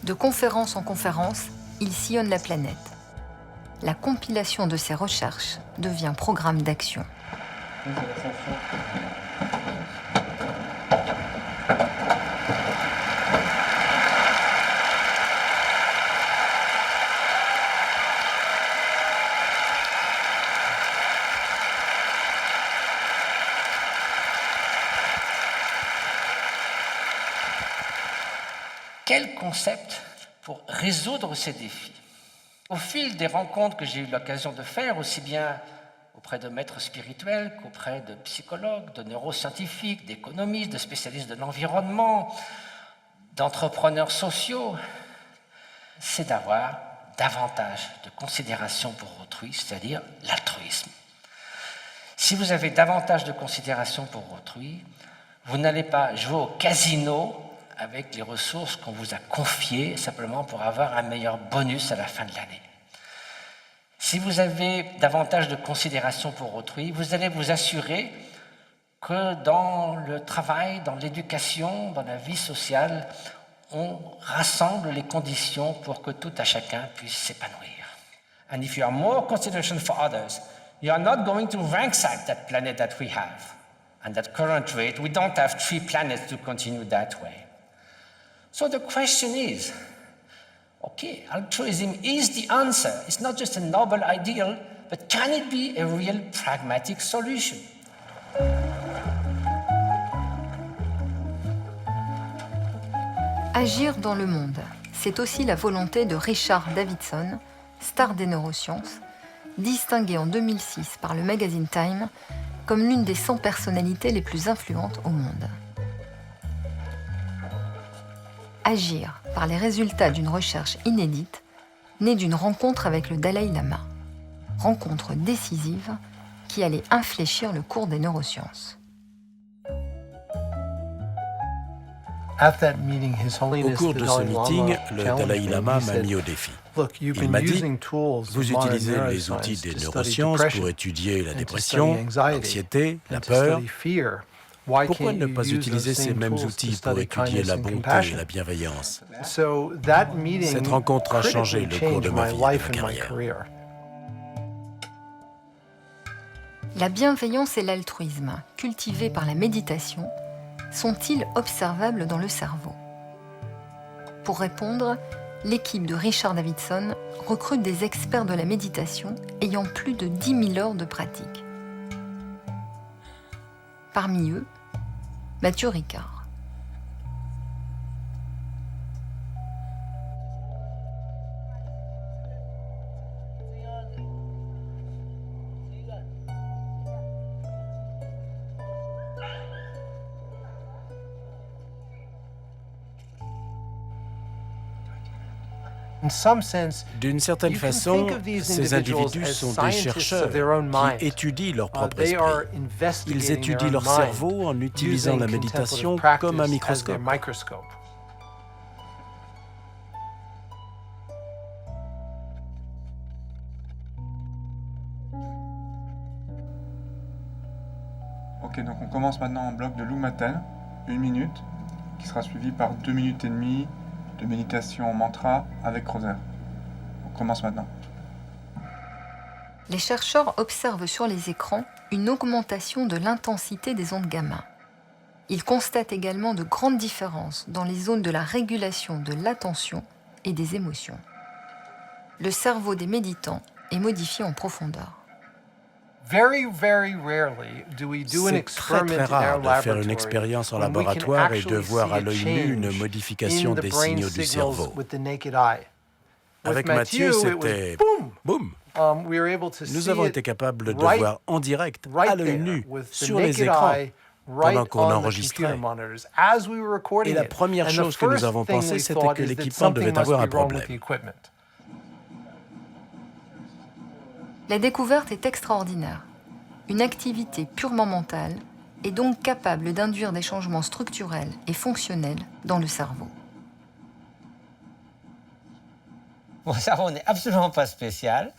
De conférence en conférence, il sillonne la planète. La compilation de ses recherches devient programme d'action. quel concept pour résoudre ces défis? Au fil des rencontres que j'ai eu l'occasion de faire, aussi bien auprès de maîtres spirituels qu'auprès de psychologues, de neuroscientifiques, d'économistes, de spécialistes de l'environnement, d'entrepreneurs sociaux, c'est d'avoir davantage de considération pour autrui, c'est-à-dire l'altruisme. Si vous avez davantage de considération pour autrui, vous n'allez pas jouer au casino avec les ressources qu'on vous a confiées simplement pour avoir un meilleur bonus à la fin de l'année. Si vous avez davantage de considération pour autrui, vous allez vous assurer que dans le travail, dans l'éducation, dans la vie sociale, on rassemble les conditions pour que tout à chacun puisse s'épanouir. And if you have more consideration for others, you are not going to ransack that planet that we have. And at current rate, we don't have 3 planets to continue that way. So the question is, okay, altruism is the answer. It's not just a noble ideal, but can it be a real pragmatic solution? Agir dans le monde, c'est aussi la volonté de Richard Davidson, star des neurosciences, distingué en 2006 par le magazine Time comme l'une des 100 personnalités les plus influentes au monde. Agir par les résultats d'une recherche inédite, née d'une rencontre avec le Dalai Lama. Rencontre décisive qui allait infléchir le cours des neurosciences. Au cours de ce meeting, le Dalai Lama m'a mis au défi. Il m'a dit, vous utilisez les outils des neurosciences pour étudier la dépression, l'anxiété, la peur. Pourquoi ne pas utiliser ces mêmes outils pour étudier la bonté et la bienveillance? Cette rencontre a changé le cours de ma vie et de ma carrière. La bienveillance et l'altruisme, cultivés par la méditation, sont-ils observables dans le cerveau? Pour répondre, l'équipe de Richard Davidson recrute des experts de la méditation ayant plus de 10 000 heures de pratique. Parmi eux, Mathieu Ricard. D'une certaine façon, ces individus sont des chercheurs qui étudient leur propre esprit. Ils étudient leur cerveau en utilisant la méditation comme un microscope. Ok, donc on commence maintenant en bloc de Lumaten, 1 minute, qui sera suivi par 2 minutes et demie de méditation en mantra avec Rosaire. On commence maintenant. Les chercheurs observent sur les écrans une augmentation de l'intensité des ondes gamma. Ils constatent également de grandes différences dans les zones de la régulation de l'attention et des émotions. Le cerveau des méditants est modifié en profondeur. C'est très très rare de faire une expérience en laboratoire et de voir à l'œil nu une modification des signaux du cerveau. Avec Mathieu, c'était boum! Nous avons été capables de voir en direct, à l'œil nu, sur les écrans, pendant qu'on enregistrait. Et la première chose que nous avons pensé, c'était que l'équipement devait avoir un problème. La découverte est extraordinaire. Une activité purement mentale est donc capable d'induire des changements structurels et fonctionnels dans le cerveau. Mon cerveau n'est absolument pas spécial.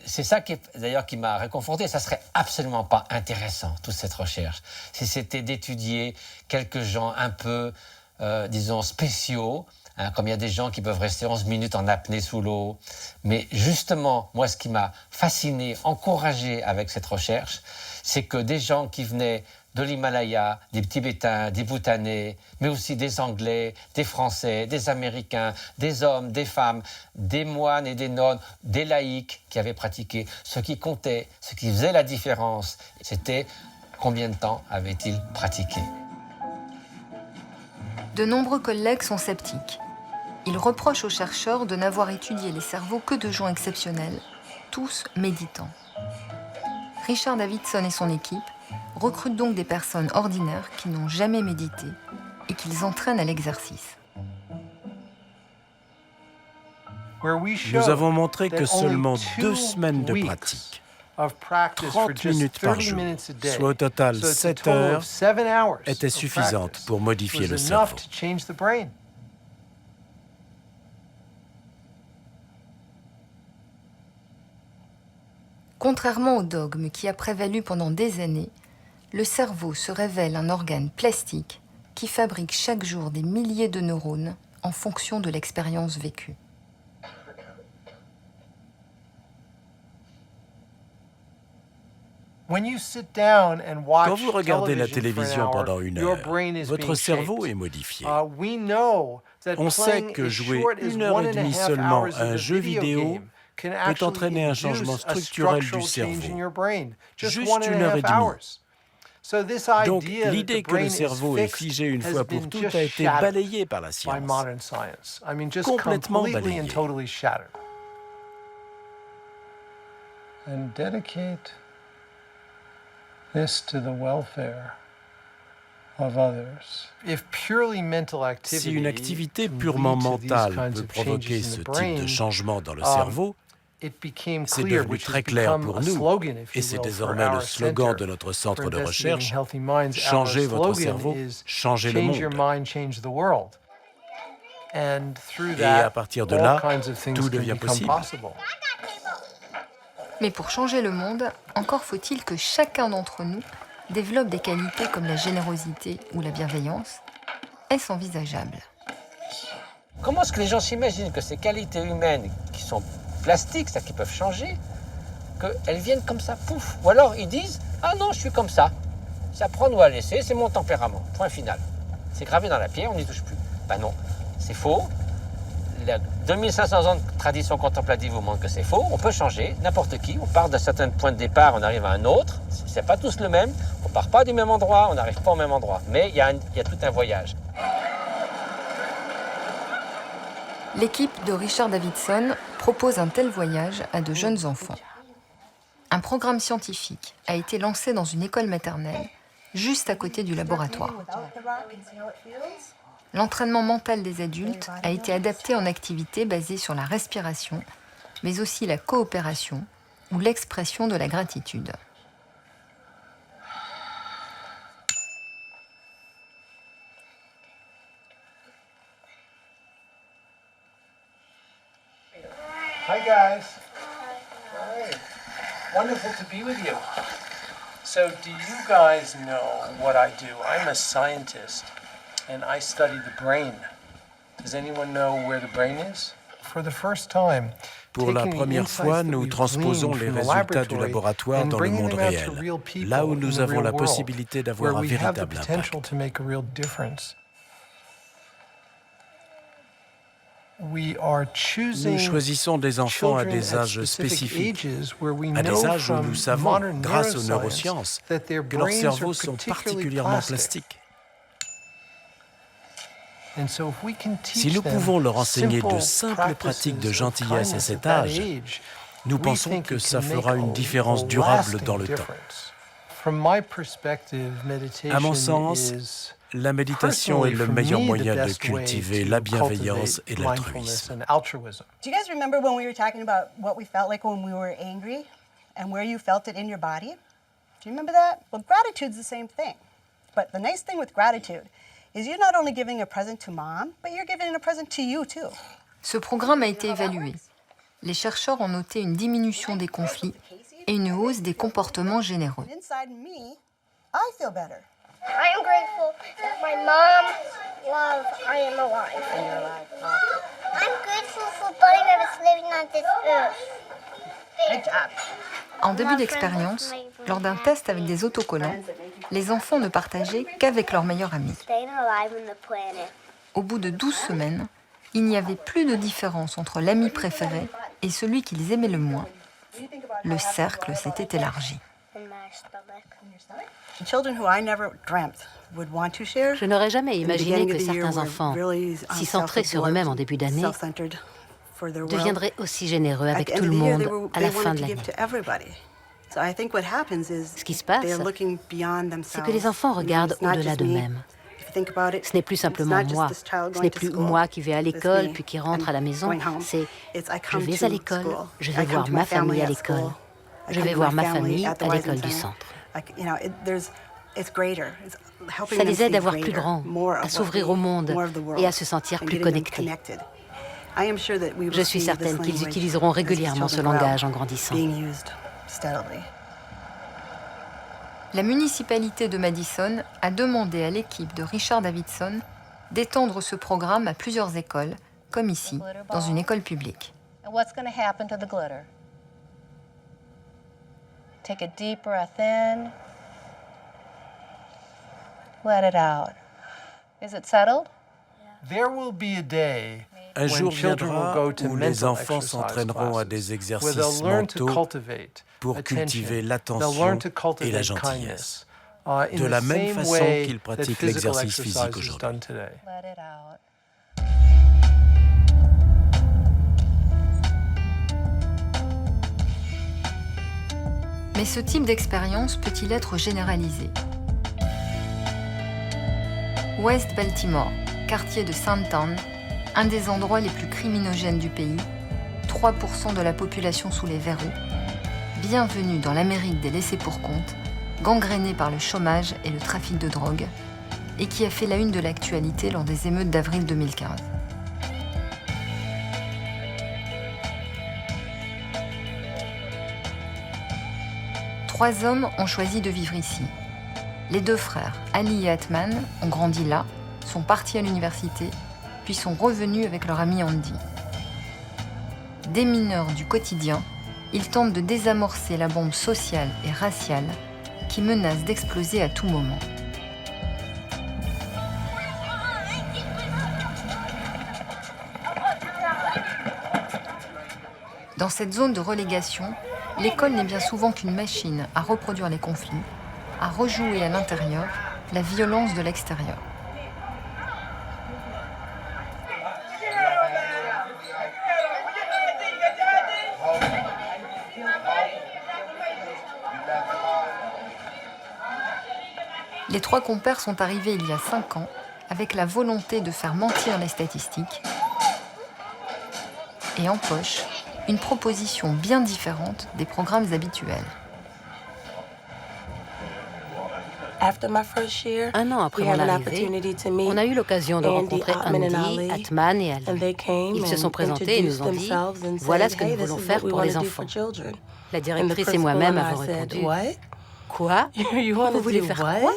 C'est ça qui m'a réconforté. Ça serait absolument pas intéressant, toute cette recherche, si c'était d'étudier quelques gens un peu, disons, spéciaux, comme il y a des gens qui peuvent rester 11 minutes en apnée sous l'eau. Mais justement, moi, ce qui m'a fasciné, encouragé avec cette recherche, c'est que des gens qui venaient de l'Himalaya, des Tibétains, des Bhoutanais, mais aussi des Anglais, des Français, des Américains, des hommes, des femmes, des moines et des nonnes, des laïcs qui avaient pratiqué. Ce qui comptait, ce qui faisait la différence, c'était combien de temps avaient-ils pratiqué. De nombreux collègues sont sceptiques. Ils reprochent aux chercheurs de n'avoir étudié les cerveaux que de gens exceptionnels, tous méditants. Richard Davidson et son équipe recrutent donc des personnes ordinaires qui n'ont jamais médité et qu'ils entraînent à l'exercice. Nous avons montré que seulement 2 semaines de pratique, 30 minutes par jour, soit au total 7 heures, étaient suffisantes pour modifier le cerveau. Contrairement au dogme qui a prévalu pendant des années, le cerveau se révèle un organe plastique qui fabrique chaque jour des milliers de neurones en fonction de l'expérience vécue. Quand vous regardez la télévision pendant 1 heure, votre cerveau est modifié. On sait que jouer 1 heure et demie seulement à un jeu vidéo peut entraîner un changement structurel du cerveau. Juste 1 heure et demie. Donc, l'idée que le cerveau est figé une fois pour toutes a été balayée par la science. Complètement balayée. And dedicate this to the welfare of others. Si une activité purement mentale peut provoquer ce type de changement dans le cerveau, c'est devenu très clair pour nous, et c'est désormais le slogan de notre centre de recherche, « Changez votre cerveau, changez le monde ». Et à partir de là, tout devient possible. Mais pour changer le monde, encore faut-il que chacun d'entre nous développe des qualités comme la générosité ou la bienveillance. Est-ce envisageable? Comment est-ce que les gens s'imaginent que ces qualités humaines qui sont plastiques, ça qui peuvent changer, qu'elles viennent comme ça, pouf. Ou alors ils disent « Ah non, je suis comme ça. C'est à prendre ou à laisser, c'est mon tempérament. Point final. C'est gravé dans la pierre, on n'y touche plus. » Ben non, c'est faux. Les 2500 ans de tradition contemplative vous montrent que c'est faux. On peut changer, n'importe qui. On part d'un certain point de départ, on arrive à un autre. C'est pas tous le même. On part pas du même endroit, on n'arrive pas au même endroit. Mais il y a tout un voyage. L'équipe de Richard Davidson propose un tel voyage à de jeunes enfants. Un programme scientifique a été lancé dans une école maternelle, juste à côté du laboratoire. L'entraînement mental des adultes a été adapté en activités basées sur la respiration, mais aussi la coopération ou l'expression de la gratitude. Hi guys. Hi. Wonderful to be with you. So, do you guys know what I do? I'm a scientist and I study the brain. Does anyone know where the brain is? For the first time, pour la première fois, nous transposons les résultats du laboratoire dans le monde réel, là où nous avons la possibilité d'avoir un véritable impact. Nous choisissons des enfants à des âges spécifiques, à des âges où nous savons, grâce aux neurosciences, que leurs cerveaux sont particulièrement plastiques. Si nous pouvons leur enseigner de simples pratiques de gentillesse à cet âge, nous pensons que ça fera une différence durable dans le temps. À mon sens, la méditation est le meilleur moyen de cultiver la bienveillance et l'altruisme. Do you guys remember when we were talking about what we felt like when we were angry and where you felt it in your body? Do you remember that? Well, gratitude's the same thing. But the nice thing with gratitude is you're not only giving a present to mom, but you're giving a present to you too. Ce programme a été évalué. Les chercheurs ont noté une diminution des conflits et une hausse des comportements généreux. Inside me, I feel better. I am grateful that my mom loves I am alive. And you're alive. I'm grateful for Bunny Rabbits living on this earth. Good job. En début d'expérience, lors d'un test avec des autocollants, les enfants ne partageaient qu'avec leur meilleur ami. Au bout de 12 semaines, il n'y avait plus de différence entre l'ami préféré et celui qu'ils aimaient le moins. Le cercle s'était élargi. Je n'aurais jamais imaginé que certains enfants, si centrés sur eux-mêmes en début d'année, deviendraient aussi généreux avec tout le monde à la fin de l'année. Ce qui se passe, c'est que les enfants regardent au-delà d'eux-mêmes. Ce n'est plus simplement moi. Ce n'est plus moi qui vais à l'école puis qui rentre à la maison. C'est je vais à l'école, je vais voir ma famille à l'école, je vais voir ma famille à l'école du centre. Ça les aide à voir plus grand, à s'ouvrir au monde et à se sentir plus connectés. Je suis certaine qu'ils utiliseront régulièrement ce langage en grandissant. La municipalité de Madison a demandé à l'équipe de Richard Davidson d'étendre ce programme à plusieurs écoles, comme ici, dans une école publique. What's going to happen to the glitter? Take a deep breath in. Let it out. Is it settled? There will be a day Un jour viendra où les enfants s'entraîneront à des exercices mentaux pour cultiver l'attention et la gentillesse, de la même façon qu'ils pratiquent l'exercice physique aujourd'hui. Mais ce type d'expérience peut-il être généralisé? West Baltimore, quartier de Sandtown, un des endroits les plus criminogènes du pays, 3% de la population sous les verrous, bienvenue dans l'Amérique des laissés-pour-compte, gangrénée par le chômage et le trafic de drogue, et qui a fait la une de l'actualité lors des émeutes d'avril 2015. Trois hommes ont choisi de vivre ici. Les deux frères, Ali et Atman, ont grandi là, sont partis à l'université, puis sont revenus avec leur ami Andy. Des mineurs du quotidien, ils tentent de désamorcer la bombe sociale et raciale qui menace d'exploser à tout moment. Dans cette zone de relégation, l'école n'est bien souvent qu'une machine à reproduire les conflits, à rejouer à l'intérieur la violence de l'extérieur. Les trois compères sont arrivés il y a 5 ans avec la volonté de faire mentir les statistiques et en poche, une proposition bien différente des programmes habituels. Un an après mon arrivée, on a eu l'occasion de rencontrer Andy, Atman et Ali. Ils se sont présentés et nous ont dit « Voilà ce que nous voulons faire pour les enfants ». La directrice et moi-même avons répondu « Quoi? Vous voulez faire quoi ?»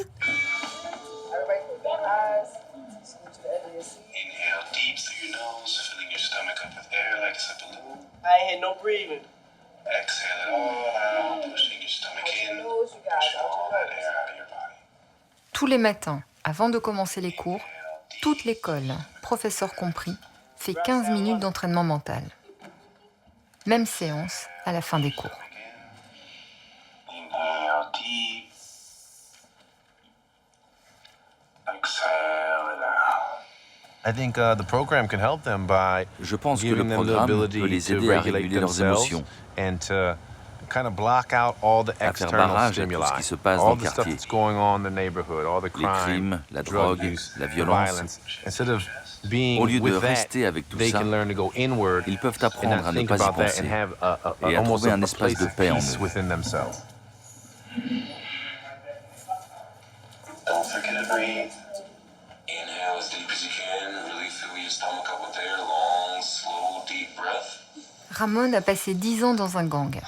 I ain't had no breathing. Exhale it all out, pushing your stomach in, pushing all that air out of your body. Tous les matins, avant de commencer les cours, toute l'école, professeur compris, fait 15 minutes d'entraînement mental. Même séance à la fin des cours. Inhale deep. Exhale it out. Je pense que le programme peut les aider à réguler leurs émotions, à faire barrage à tout ce qui se passe dans le quartier, les crimes, la drogue, la violence. Au lieu de rester avec tout ça, ils peuvent apprendre à ne pas y penser et à trouver un espace de paix en eux. Don't forget to breathe. Inhale as deep as you can. Really fill your stomach up with air. Long, slow, deep breath. Ramon a passé 10 ans dans un gang.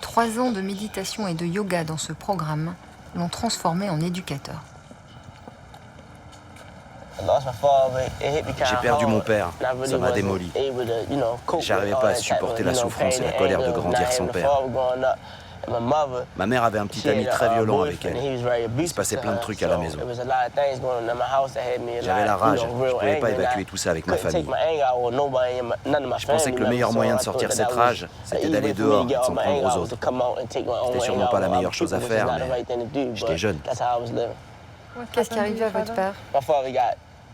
3 ans de méditation et de yoga dans ce programme l'ont transformé en éducateur. J'ai perdu mon père, ça m'a démoli. J'arrivais pas à supporter la souffrance et la colère de grandir sans père. Ma mère avait un petit ami très violent avec elle. Il se passait plein de trucs à la maison. J'avais la rage, je ne pouvais pas évacuer tout ça avec ma famille. Je pensais que le meilleur moyen de sortir cette rage, c'était d'aller dehors et de s'en prendre aux autres. C'était sûrement pas la meilleure chose à faire, mais j'étais jeune. Qu'est-ce qui est arrivé à votre père?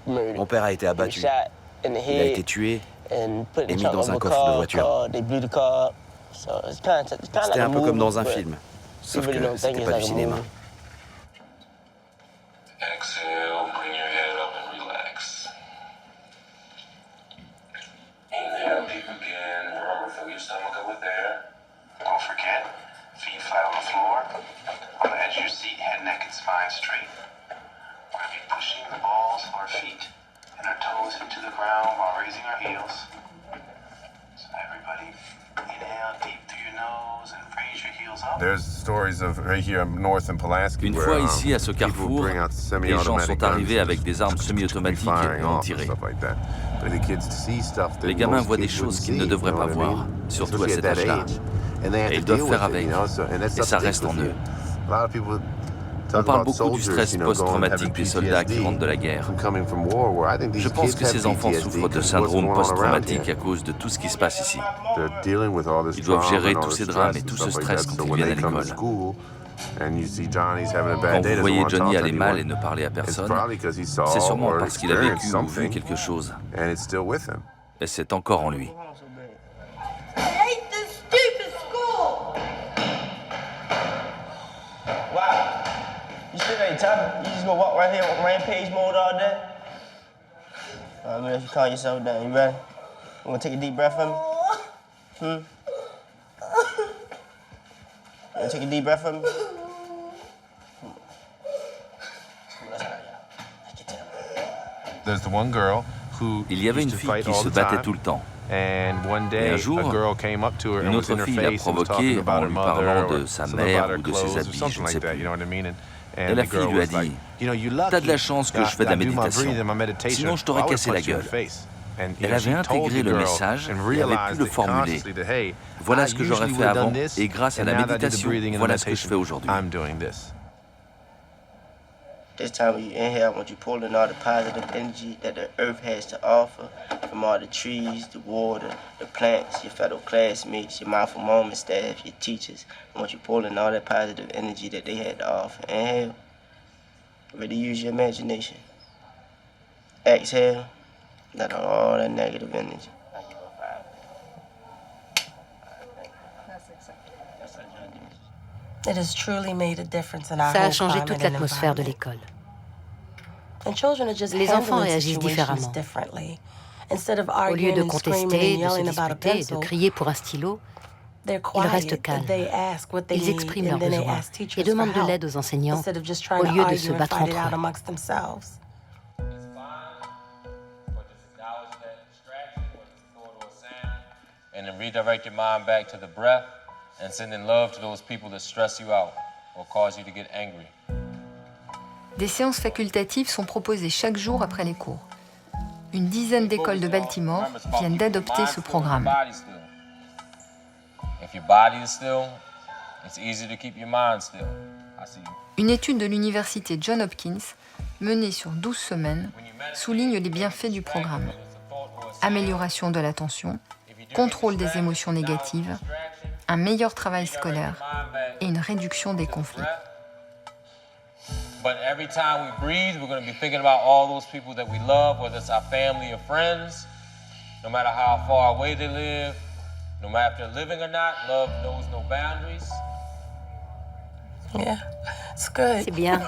Mon père a été abattu. Il a été tué et mis dans un coffre de voiture. C'était un peu comme dans un film, sauf que c'était pas du cinéma. Exhale, bring your head up and relax. Inhale deep again. Remember, fill your stomach up with air. Don't forget, feet flat on the floor. On the edge of your seat, head, neck, and spine straight. We're going to be pushing the balls of our feet and our toes into the ground while raising our heels. So everybody, inhale deep through your nose and raise your heels up. There's stories of right here north in Pulaski. Une fois ici, à ce carrefour, les gens sont arrivés avec des armes semi-automatiques et ont tiré. Les gamins voient des choses qu'ils ne devraient pas voir, surtout à cet âge-là. Et ils doivent faire avec, et ça reste en eux. On parle beaucoup du stress post-traumatique des soldats qui rentrent de la guerre. Je pense que ces enfants souffrent de syndrome post-traumatique à cause de tout ce qui se passe ici. Ils doivent gérer tous ces drames et tout ce stress quand ils viennent à l'école. Quand vous voyez Johnny aller mal et ne parler à personne, c'est sûrement parce qu'il a vécu ou vu quelque chose. Et c'est encore en lui. You just gonna walk right here on rampage mode all day? Let me let you calm yourself down. You ready? You wanna take a deep breath for me? You wanna take a deep breath for me? Il y avait une fille qui se battait tout le temps. Et un jour, une autre fille l'a provoquée en lui parlant de sa mère ou de ses habits, je ne sais plus. Et la fille lui a dit « T'as de la chance que je fais de la méditation, sinon je t'aurais cassé la gueule. » Elle avait intégré le message et avait pu le formuler. Voilà ce que j'aurais fait avant, et grâce à la méditation, voilà ce que je fais aujourd'hui. This time when you inhale, I want you pulling all the positive energy that the earth has to offer from all the trees, the water, the plants, your fellow classmates, your mindful moment staff, your teachers. I want you pulling all that positive energy that they had to offer. Inhale. Really use your imagination. Exhale. Let out all that negative energy. Ça a changé toute l'atmosphère de l'école. Les enfants réagissent différemment. Au lieu de contester, de se disputer, de crier pour un stylo, ils restent calmes. Ils expriment leurs besoins et demandent de l'aide aux enseignants au lieu de se battre entre eux. And then redirect your mind back to the breath and sending love to those people that stress you out or cause you to get angry. Des séances facultatives sont proposées chaque jour après les cours. Une dizaine d'écoles de Baltimore viennent d'adopter ce programme. Une étude de l'université Johns Hopkins, menée sur 12 semaines, souligne les bienfaits du programme. Amélioration de l'attention, contrôle des émotions négatives, un meilleur travail scolaire et une réduction des conflits. But every time we breathe, we're going to be thinking about all those people that we love, whether it's our family or friends, no matter how far away they live, no matter if they're living or not, love knows no boundaries. Yeah, it's good. C'est bien.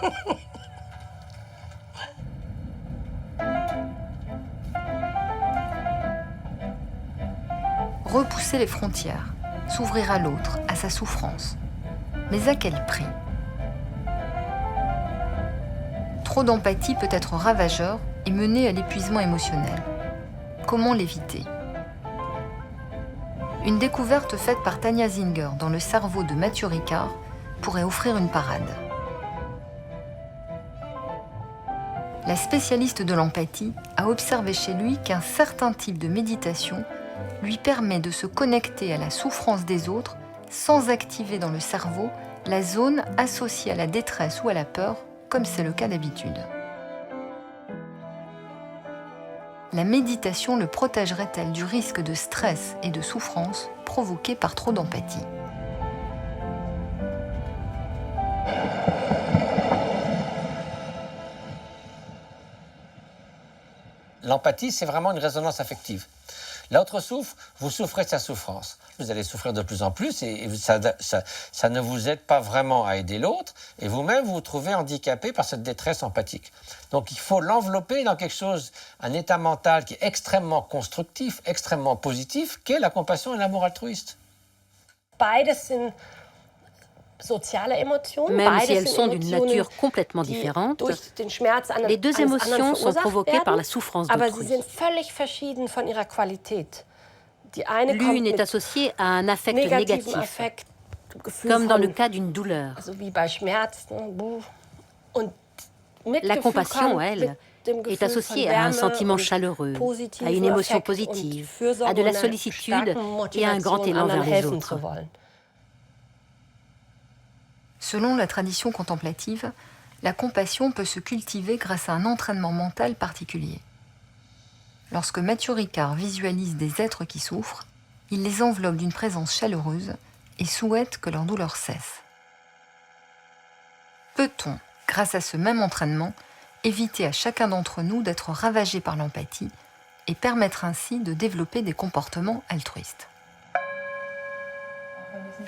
Repousser les frontières, s'ouvrir à l'autre, à sa souffrance. Mais à quel prix ? Trop d'empathie peut être ravageur et mener à l'épuisement émotionnel. Comment l'éviter ? Une découverte faite par Tania Zinger dans le cerveau de Mathieu Ricard pourrait offrir une parade. La spécialiste de l'empathie a observé chez lui qu'un certain type de méditation lui permet de se connecter à la souffrance des autres sans activer dans le cerveau la zone associée à la détresse ou à la peur, comme c'est le cas d'habitude. La méditation le protégerait-elle du risque de stress et de souffrance provoqués par trop d'empathie ? L'empathie, c'est vraiment une résonance affective. L'autre souffre, vous souffrez de sa souffrance. Vous allez souffrir de plus en plus et ça ne vous aide pas vraiment à aider l'autre et vous-même vous vous trouvez handicapé par cette détresse empathique. Donc il faut l'envelopper dans quelque chose, un état mental qui est extrêmement constructif, extrêmement positif, qu'est la compassion et l'amour altruiste. Même si elles sont d'une nature complètement différente, les deux émotions sont provoquées par la souffrance d'autrui. L'une est associée à un affect négatif, comme dans le cas d'une douleur. La compassion, elle, est associée à un sentiment chaleureux, à une émotion positive, à de la sollicitude et à un grand élan vers les autres. Selon la tradition contemplative, la compassion peut se cultiver grâce à un entraînement mental particulier. Lorsque Mathieu Ricard visualise des êtres qui souffrent, il les enveloppe d'une présence chaleureuse et souhaite que leur douleur cesse. Peut-on, grâce à ce même entraînement, éviter à chacun d'entre nous d'être ravagé par l'empathie et permettre ainsi de développer des comportements altruistes ?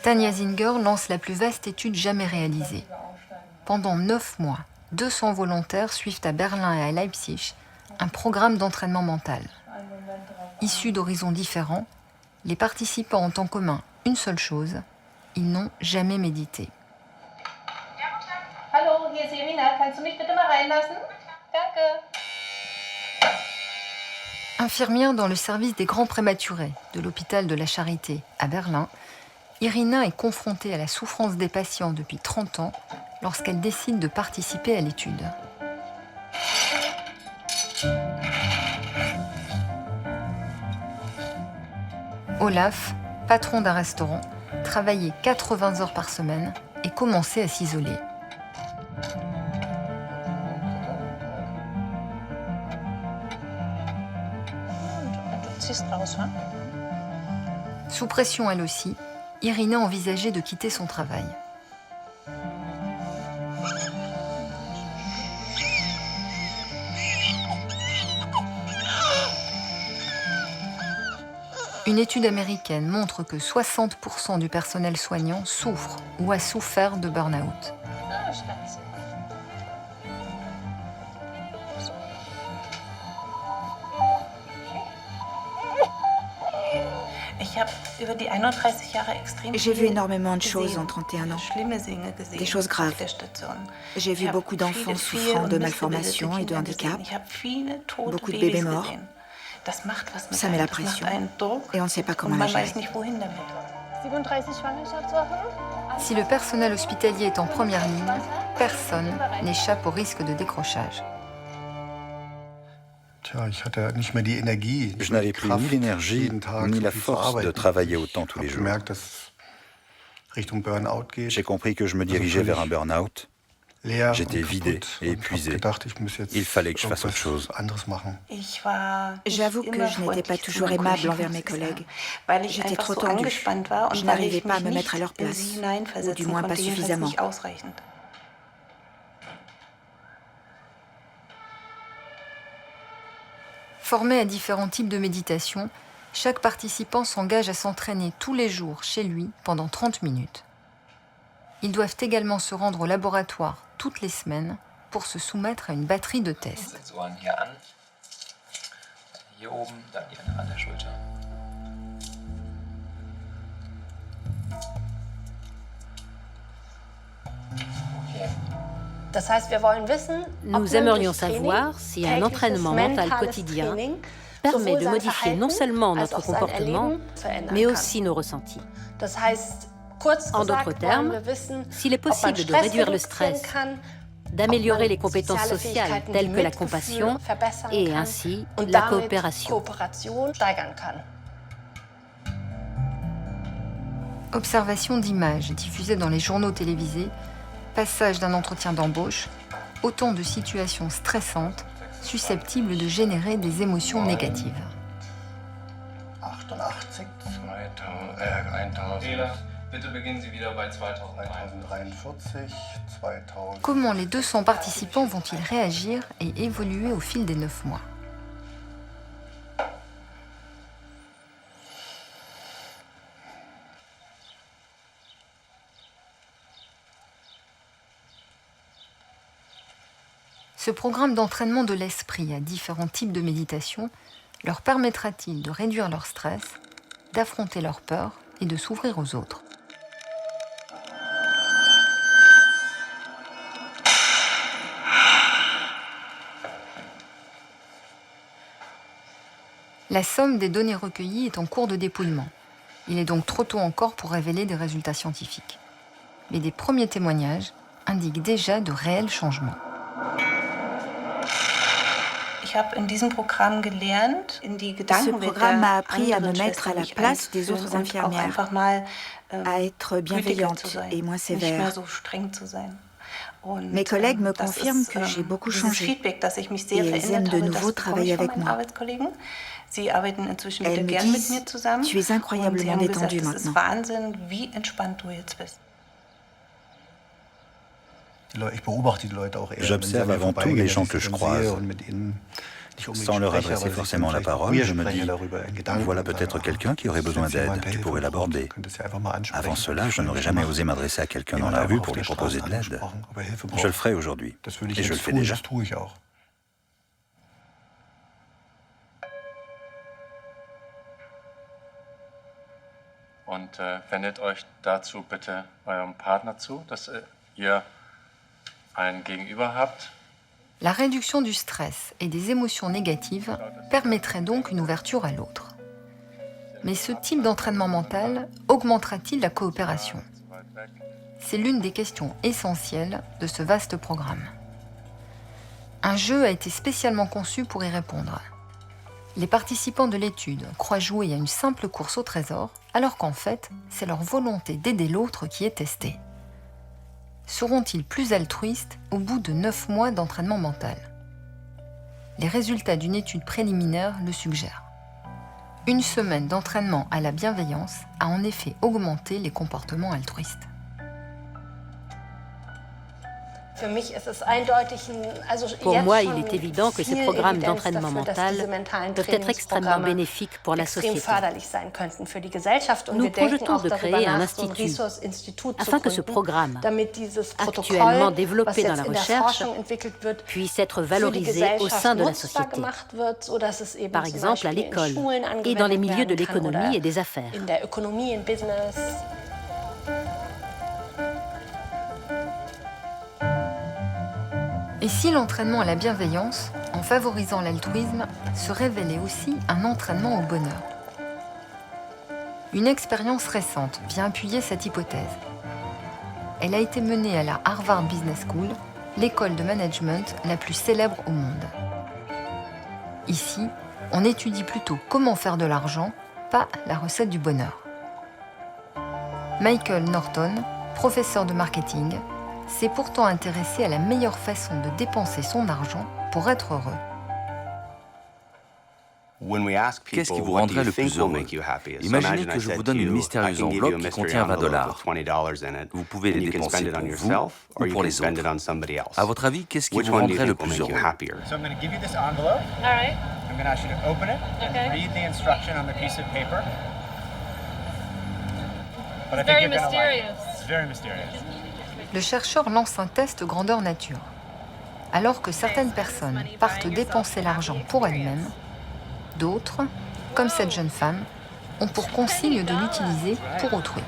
Tania Zinger lance la plus vaste étude jamais réalisée. Pendant 9 mois, 200 volontaires suivent à Berlin et à Leipzig un programme d'entraînement mental. Issus d'horizons différents, les participants ont en commun une seule chose, ils n'ont jamais médité. Hallo, hier ist Irina, kannst du mich bitte mal reinlassen? Danke. Infirmière dans le service des grands prématurés de l'hôpital de la Charité à Berlin, Irina est confrontée à la souffrance des patients depuis 30 ans lorsqu'elle décide de participer à l'étude. Olaf, patron d'un restaurant, travaillait 80 heures par semaine et commençait à s'isoler. Sous pression elle aussi, Irina envisageait de quitter son travail. Une étude américaine montre que 60% du personnel soignant souffre ou a souffert de burn-out. J'ai vu énormément de choses en 31 ans, des choses graves. J'ai vu beaucoup d'enfants souffrant de malformations et de handicap, beaucoup de bébés morts. Ça met la pression et on ne sait pas comment la gérer. Si le personnel hospitalier est en première ligne, personne n'échappe au risque de décrochage. Je n'avais plus ni l'énergie ni la force de travailler autant tous les jours. J'ai compris que je me dirigeais vers un burn-out. J'étais vidé et épuisé. Il fallait que je fasse autre chose. J'avoue que je n'étais pas toujours aimable envers mes collègues. J'étais trop tendue. Je n'arrivais pas à me mettre à leur place, ou du moins pas suffisamment. Formés à différents types de méditation, chaque participant s'engage à s'entraîner tous les jours chez lui pendant 30 minutes. Ils doivent également se rendre au laboratoire toutes les semaines pour se soumettre à une batterie de tests. Nous aimerions savoir si un entraînement mental quotidien permet de modifier non seulement notre comportement, mais aussi nos ressentis. En d'autres termes, s'il est possible de réduire le stress, d'améliorer les compétences sociales telles que la compassion et ainsi la coopération. Observation d'images diffusées dans les journaux télévisés, passage d'un entretien d'embauche, autant de situations stressantes susceptibles de générer des émotions négatives. Comment les 200 participants vont-ils réagir et évoluer au fil des 9 mois ? Ce programme d'entraînement de l'esprit à différents types de méditation leur permettra-t-il de réduire leur stress, d'affronter leurs peurs et de s'ouvrir aux autres ? La somme des données recueillies est en cours de dépouillement. Il est donc trop tôt encore pour révéler des résultats scientifiques. Mais des premiers témoignages indiquent déjà de réels changements. Ce programme m'a appris à me mettre à la place des autres infirmières, à être bienveillante et moins sévère. Mes collègues me confirment que j'ai beaucoup changé et elles aiment de nouveau travailler avec moi. Elles me disent « Tu es incroyablement détendue maintenant ». J'observe avant tout les gens que je croise. Sans leur adresser forcément la parole, je me dis « Voilà peut-être quelqu'un qui aurait besoin d'aide, tu pourrais l'aborder ». Avant cela, je n'aurais jamais osé m'adresser à quelqu'un dans la rue pour lui proposer de l'aide. Je le ferai aujourd'hui, et je le fais déjà. Und wendet euch dazu bitte eurem Partner zu, dass ihr ein Gegenüber habt. La réduction du stress et des émotions négatives permettrait donc une ouverture à l'autre. Mais ce type d'entraînement mental augmentera-t-il la coopération ? C'est l'une des questions essentielles de ce vaste programme. Un jeu a été spécialement conçu pour y répondre. Les participants de l'étude croient jouer à une simple course au trésor, alors qu'en fait, c'est leur volonté d'aider l'autre qui est testée. Seront-ils plus altruistes au bout de 9 mois d'entraînement mental ? Les résultats d'une étude préliminaire le suggèrent. Une semaine d'entraînement à la bienveillance a en effet augmenté les comportements altruistes. Pour moi, il est évident que ces programmes d'entraînement mental peuvent être extrêmement bénéfiques pour la société. Nous projetons de créer un institut afin que ce programme, actuellement développé dans la recherche, puisse être valorisé au sein de la société, par exemple à l'école et dans les milieux de l'économie et des affaires. Et si l'entraînement à la bienveillance, en favorisant l'altruisme, se révélait aussi un entraînement au bonheur ? Une expérience récente vient appuyer cette hypothèse. Elle a été menée à la Harvard Business School, l'école de management la plus célèbre au monde. Ici, on étudie plutôt comment faire de l'argent, pas la recette du bonheur. Michael Norton, professeur de marketing, s'est pourtant intéressé à la meilleure façon de dépenser son argent pour être heureux. Qu'est-ce qui vous rendrait le plus heureux ? Imaginez que je vous donne une mystérieuse enveloppe qui contient $20. Vous pouvez les dépenser pour vous ou pour les autres. À votre avis, qu'est-ce qui vous rendrait le plus heureux ? Le chercheur lance un test grandeur nature. Alors que certaines personnes partent dépenser l'argent pour elles-mêmes, d'autres, comme cette jeune femme, ont pour consigne de l'utiliser pour autrui.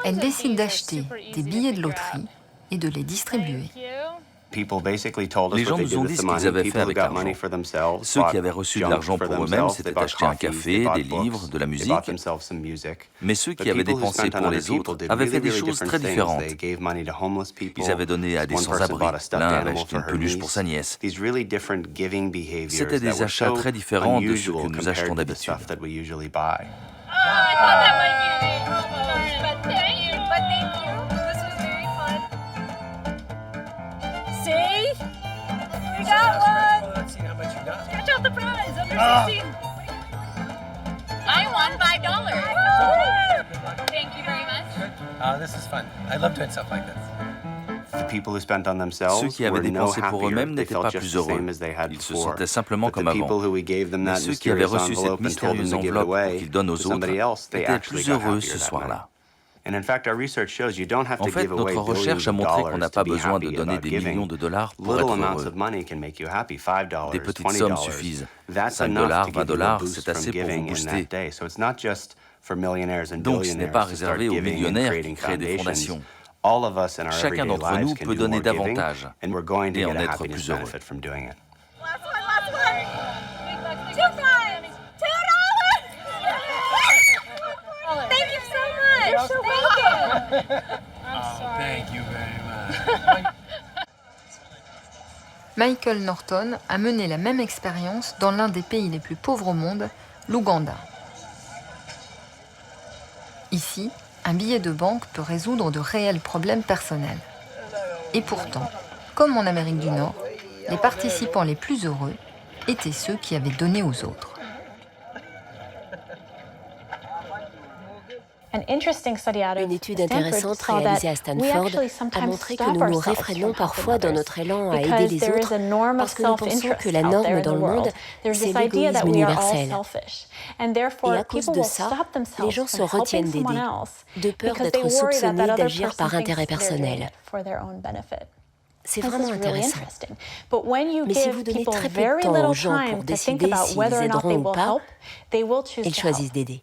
Elle décide d'acheter des billets de loterie et de les distribuer. Les gens nous ont dit ce qu'ils avaient fait avec l'argent. Ceux qui avaient reçu de l'argent pour eux-mêmes s'étaient acheté un café, des livres, de la musique. Mais ceux qui avaient dépensé pour les autres avaient fait des choses très différentes. Ils avaient donné à des sans-abri. L'un avait acheté une peluche pour sa nièce. C'était des achats très différents de ceux que nous achetons d'habitude. See? We got one! Let's see how much you got. Catch out the prize, under 16. I won $5. Thank you very much. This is fun. I love doing stuff like this. Ceux qui avaient dépensé pour eux-mêmes n'étaient pas plus heureux. Ils se sentaient simplement comme avant. Mais ceux qui avaient reçu cette mystérieuse enveloppe pour qu'ils donnent aux autres étaient plus heureux ce soir-là. En fait, notre recherche a montré qu'on n'a pas besoin de donner des millions de dollars pour être heureux. Des petites sommes suffisent. $5, $20, c'est assez pour vous booster. Donc ce n'est pas réservé aux millionnaires qui créent des fondations. Chacun d'entre nous peut donner davantage et en être plus heureux. Michael Norton a mené la même expérience dans l'un des pays les plus pauvres au monde, l'Ouganda. Ici, un billet de banque peut résoudre de réels problèmes personnels. Et pourtant, comme en Amérique du Nord, les participants les plus heureux étaient ceux qui avaient donné aux autres. Une étude intéressante réalisée à Stanford a montré que nous nous réfrénons parfois dans notre élan à aider les autres parce que nous pensons que la norme dans le monde, c'est l'égoïsme universel. Et à cause de ça, les gens se retiennent d'aider, de peur d'être soupçonnés d'agir par intérêt personnel. C'est vraiment intéressant. Mais si vous donnez très peu de temps aux gens pour décider s'ils aideront ou pas, ils choisissent d'aider.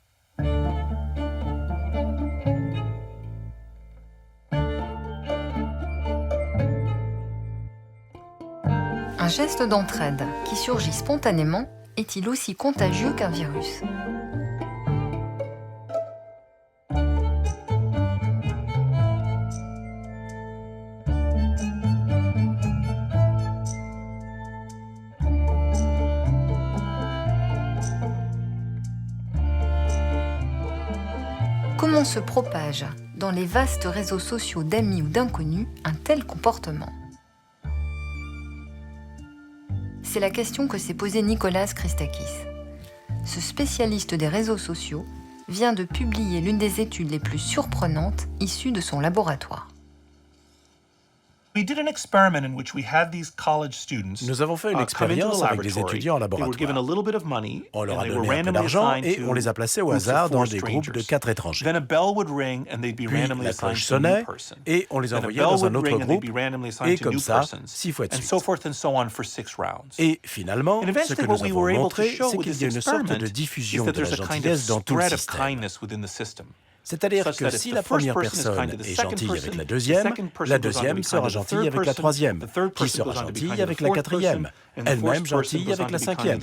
Un geste d'entraide qui surgit spontanément est-il aussi contagieux qu'un virus ? Comment se propage dans les vastes réseaux sociaux d'amis ou d'inconnus un tel comportement ? C'est la question que s'est posée Nicolas Christakis. Ce spécialiste des réseaux sociaux vient de publier l'une des études les plus surprenantes issues de son laboratoire. Nous avons fait une expérience avec des étudiants en laboratoire. On leur a donné un peu d'argent et on les a placés au hasard dans des groupes de 4 étrangers. Puis la cloche sonnait et on les envoyait dans un autre groupe et comme ça, 6 fois de suite. Et finalement, ce que nous avons montré, c'est qu'il y a une sorte de diffusion de la gentillesse dans tout le système. C'est-à-dire que si la première personne est gentille avec la deuxième sera gentille avec la troisième, qui sera gentille avec la quatrième, elle-même gentille avec la cinquième.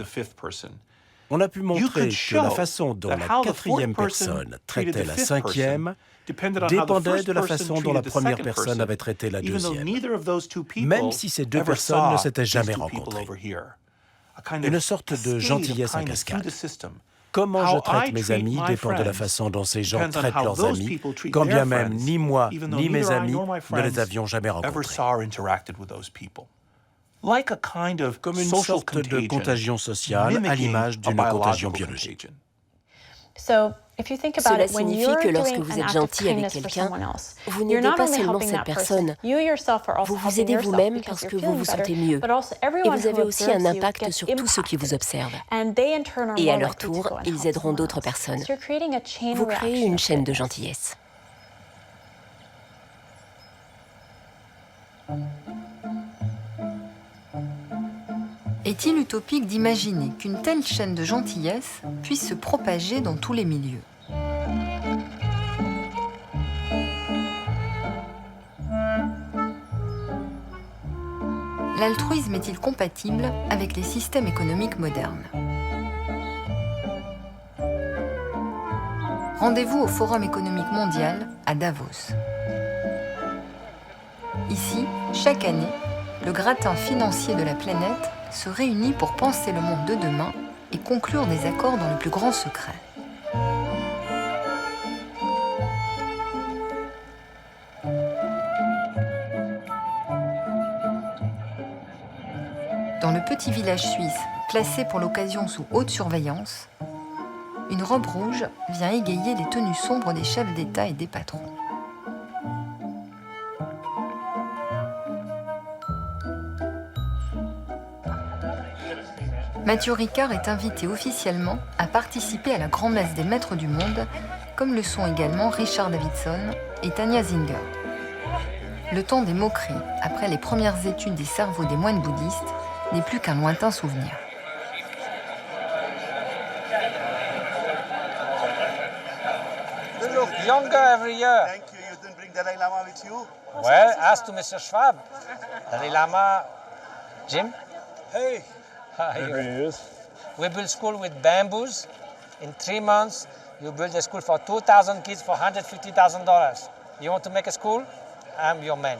On a pu montrer que la façon dont la quatrième personne traitait la cinquième dépendait de la façon dont la première personne avait traité la deuxième, même si ces deux personnes ne s'étaient jamais rencontrées. Une sorte de gentillesse en cascade. Comment je traite mes amis dépend de la façon dont ces gens traitent leurs amis, quand bien même ni moi ni mes amis ne les avions jamais rencontrés. Comme une sorte de contagion sociale à l'image d'une contagion biologique. Cela signifie que lorsque vous êtes gentil avec quelqu'un, vous n'aidez pas seulement cette personne, vous vous aidez vous-même parce que vous vous sentez mieux. Et vous avez aussi un impact sur tous ceux qui vous observent. Et à leur tour, ils aideront d'autres personnes. Vous créez une chaîne de gentillesse. Est-il utopique d'imaginer qu'une telle chaîne de gentillesse puisse se propager dans tous les milieux ? L'altruisme est-il compatible avec les systèmes économiques modernes? Rendez-vous au Forum économique mondial à Davos. Ici, chaque année, le gratin financier de la planète se réunit pour penser le monde de demain et conclure des accords dans le plus grand secret. Dans le petit village suisse, placé pour l'occasion sous haute surveillance, une robe rouge vient égayer les tenues sombres des chefs d'État et des patrons. Mathieu Ricard est invité officiellement à participer à la grande messe des maîtres du monde, comme le sont également Richard Davidson et Tania Zinger. Le temps des moqueries, après les premières études des cerveaux des moines bouddhistes, n'est plus qu'un lointain souvenir. You look younger every year. Thank you. You didn't bring Dalai Lama with you? Well, ask to Mr. Schwab. Dalai Lama, Jim? Hey. There he is. We build school with bamboos. In 3 months, you build a school for 2,000 kids for $150,000. You want to make a school? I'm your man.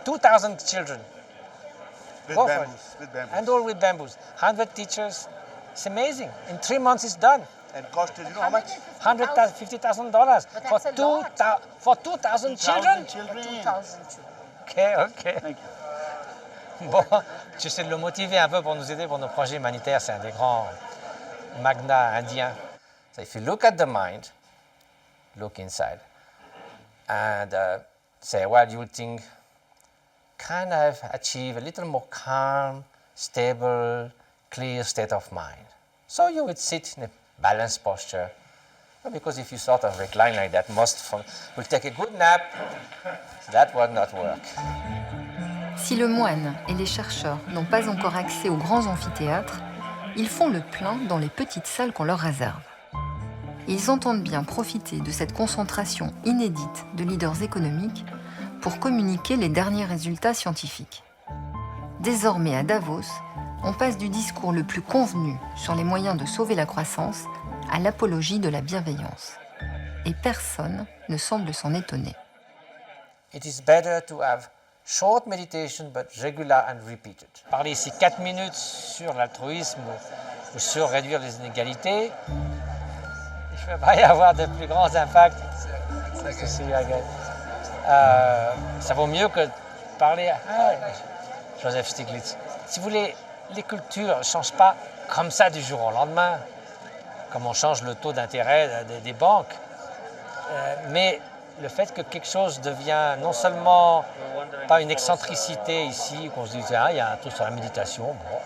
2,000 children. With Go bamboos. for it. With bamboos. And all with bamboos. 100 teachers. It's amazing. In 3 months, it's done. And cost, you know how much? $150,000 for 2,000 children. 2,000 Okay. Bon, j'essaie de le motiver un peu pour nous aider pour nos projets humanitaires. C'est un des grands magnats indiens. So if you look at the mind, look inside, and say, well, you would think, can I achieve a little more calm, stable, clear state of mind? So you would sit in a balanced posture. Because if you sort of recline like that, most will take a good nap. That would not work. Si le moine et les chercheurs n'ont pas encore accès aux grands amphithéâtres, ils font le plein dans les petites salles qu'on leur réserve. Ils entendent bien profiter de cette concentration inédite de leaders économiques pour communiquer les derniers résultats scientifiques. Désormais à Davos, on passe du discours le plus convenu sur les moyens de sauver la croissance à l'apologie de la bienveillance. Et personne ne semble s'en étonner. It is better to have short meditation but regular and repeated. Parler ici 4 minutes sur l'altruisme ou sur réduire les inégalités, il ne va pas y avoir de plus grands impacts. Ça vaut mieux que parler à Joseph Stiglitz. Si vous voulez, les cultures ne changent pas comme ça du jour au lendemain, comme on change le taux d'intérêt des banques. Mais le fait que quelque chose devient non seulement pas une excentricité ici, qu'on se dise il y a un truc sur la méditation, bon,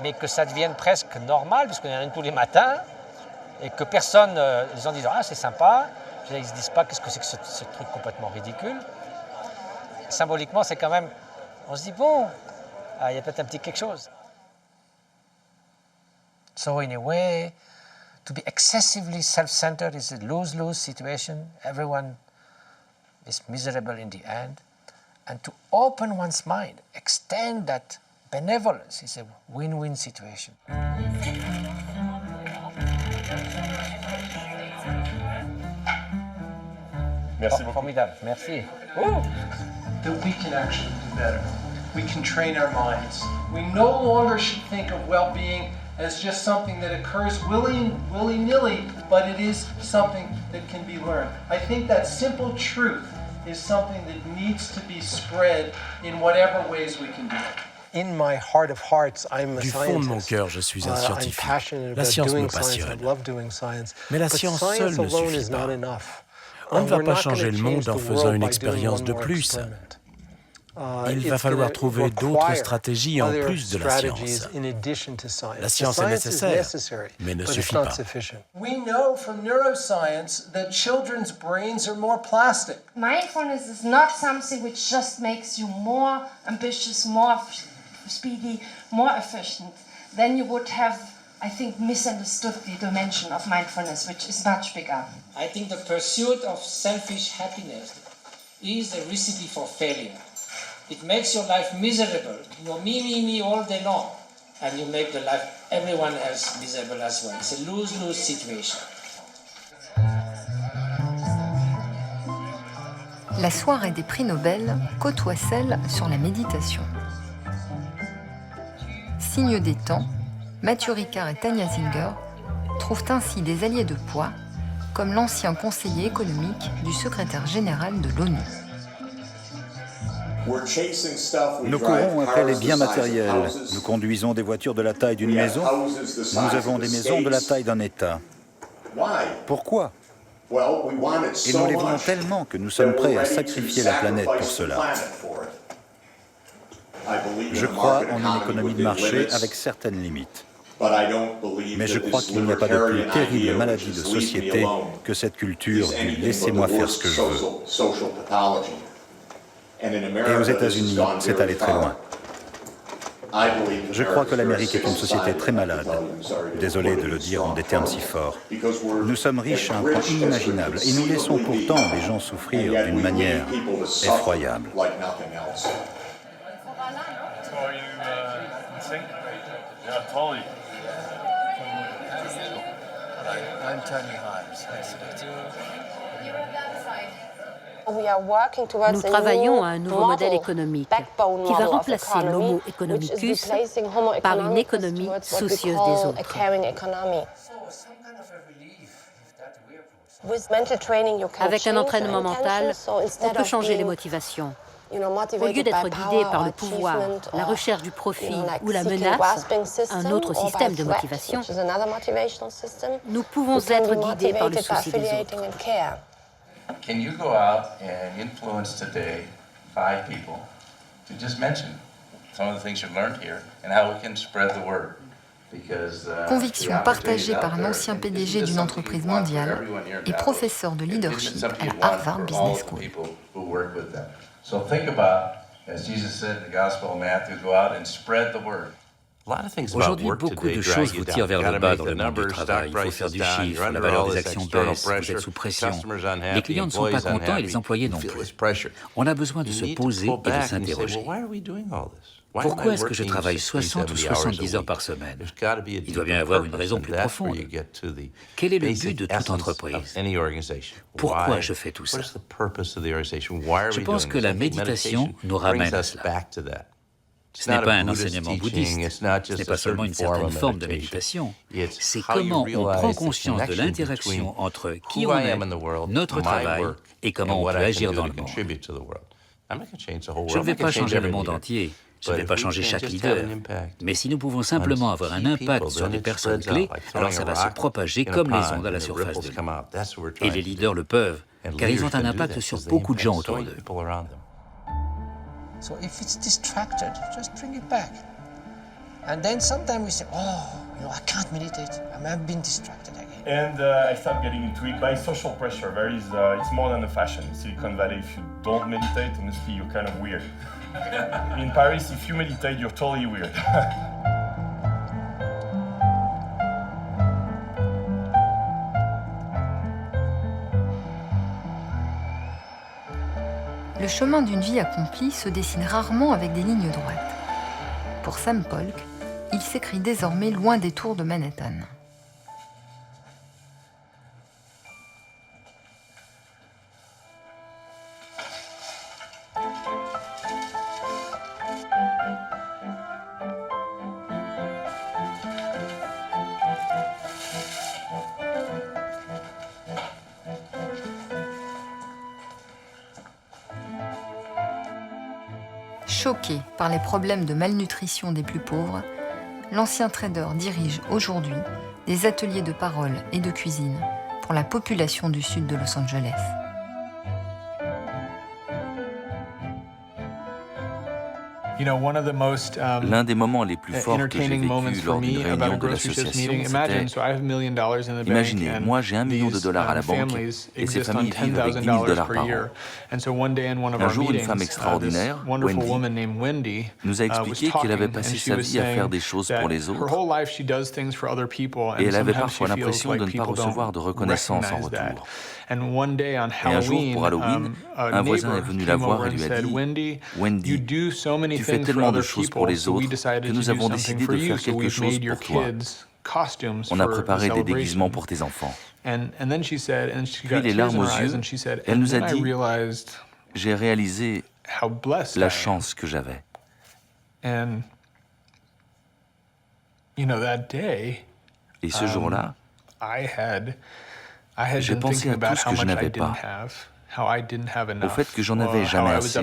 mais que ça devienne presque normal, puisqu'il y en a une tous les matins, et que personne, les gens disent c'est sympa, ils ne se disent pas qu'est-ce que c'est que ce truc complètement ridicule. Symboliquement, c'est quand même, on se dit bon, il y a peut-être un petit quelque chose. So in a way, to be excessively self-centered is a lose-lose situation. Everyone is miserable in the end. And to open one's mind, extend that benevolence is a win-win situation. Merci beaucoup. Formidable, merci. That we can actually do better. We can train our minds. We no longer should think of well-being as just something that occurs willy-nilly, but it is something that can be learned. I think that simple truth is something that needs to be spread in whatever ways we can do it. In my heart of hearts, I'm a Du fond de mon cœur, je suis un scientifique. La science me passionne. Mais la science seule ne suffit pas. On ne va pas changer le monde en faisant une expérience de plus. Il va falloir trouver d'autres stratégies en plus de la science. La science est nécessaire, mais ne suffit pas. We know from neuroscience that children's brains are more plastic. Mindfulness is not something which just makes you more ambitious, more speedy, more efficient. Then you would have, I think, misunderstood the dimension of mindfulness, which is much bigger. I think the pursuit of selfish happiness is a recipe for failure. It makes your life miserable. Me all day long. And you make the life everyone else miserable as well. It's a lose-lose situation. La soirée des prix Nobel côtoie celle sur la méditation. Signe des temps, Mathieu Ricard et Tania Zinger trouvent ainsi des alliés de poids, comme l'ancien conseiller économique du secrétaire général de l'ONU. Nous courons après les biens matériels. Nous conduisons des voitures de la taille d'une maison. Nous avons des maisons de la taille d'un État. Pourquoi ? Et nous les voulons tellement que nous sommes prêts à sacrifier la planète pour cela. Je crois en une économie de marché avec certaines limites. Mais je crois qu'il n'y a pas de plus terrible maladie de société que cette culture du « laissez-moi faire ce que je veux ». Et aux États-Unis, c'est allé très loin. Je crois que l'Amérique est une société très malade. Désolé de le dire en des termes si forts. Nous sommes riches à un point inimaginable et nous laissons pourtant les gens souffrir d'une manière effroyable. Nous travaillons à un nouveau modèle économique qui va remplacer l'homo economicus par une économie soucieuse des autres. Avec un entraînement mental, on peut changer les motivations. Au lieu d'être guidé par le pouvoir, la recherche du profit ou la menace, un autre système de motivation, nous pouvons être guidés par le souci des autres. Can you go out and influence today 5 people to just mention some of the things you learned here and how we can spread the word? Conviction partagée par un ancien PDG d'une entreprise mondiale et professeur de leadership à la Harvard Business School. So think about, as Jesus said in the Gospel of Matthew, go out and spread the word. Aujourd'hui, beaucoup de choses vous tirent vers le bas dans le monde du travail. Il faut faire du chiffre, la valeur des actions baisse, vous êtes sous pression. Les clients ne sont pas contents et les employés non plus. On a besoin de se poser et de s'interroger. Pourquoi est-ce que je travaille 60 ou 70 heures par semaine? Il doit bien y avoir une raison plus profonde. Quel est le but de toute entreprise? Pourquoi je fais tout ça? Je pense que la méditation nous ramène à cela. Ce n'est pas un enseignement bouddhiste, ce n'est pas seulement une certaine forme de méditation, c'est comment on prend conscience de l'interaction entre qui on est, notre travail et comment on peut agir dans le monde. Je ne vais pas changer le monde entier, je ne vais pas changer chaque leader, mais si nous pouvons simplement avoir un impact sur des personnes clés, alors ça va se propager comme les ondes à la surface de l'eau. Et les leaders le peuvent, car ils ont un impact sur beaucoup de gens autour d'eux. So if it's distracted, just bring it back. And then sometimes we say, oh, I can't meditate. I've been distracted again. And I started getting into it by social pressure. It's more than a fashion. In Silicon Valley, if you don't meditate, honestly, you're kind of weird. In Paris, if you meditate, you're totally weird. Le chemin d'une vie accomplie se dessine rarement avec des lignes droites. Pour Sam Polk, il s'écrit désormais loin des tours de Manhattan. Choqué par les problèmes de malnutrition des plus pauvres, l'ancien trader dirige aujourd'hui des ateliers de parole et de cuisine pour la population du sud de Los Angeles. L'un des moments les plus forts que j'ai vécu lors d'une réunion de l'association, c'était... Imaginez, moi j'ai $1 million à la banque et ces familles vivent avec $10 000 par an. Un jour, une femme extraordinaire, Wendy, nous a expliqué qu'elle avait passé sa vie à faire des choses pour les autres et elle avait parfois l'impression de ne pas recevoir de reconnaissance en retour. Et un jour, pour Halloween, un voisin est venu la voir et lui a dit « Wendy, tu fais tellement de choses pour les autres que nous avons décidé de faire quelque chose pour toi. On a préparé des déguisements pour tes enfants. » Puis les larmes aux yeux, elle nous a dit « J'ai réalisé la chance que j'avais. » Et ce jour-là, j'ai pensé à tout ce que je n'avais pas, au fait que j'en avais jamais assez,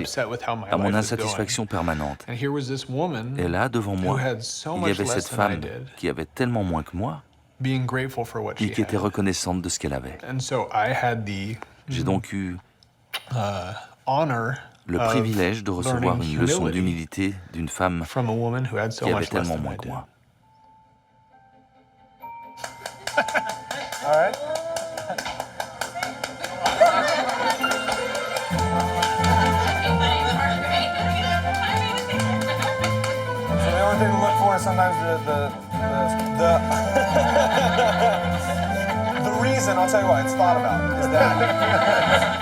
à mon insatisfaction permanente. Et là, devant moi, il y avait cette femme qui avait tellement moins que moi, et qui était reconnaissante de ce qu'elle avait. J'ai donc eu le privilège de recevoir une leçon d'humilité d'une femme qui avait tellement moins que moi. All right. So the only thing to look for is sometimes the reason, I'll tell you what, it's thought about, is that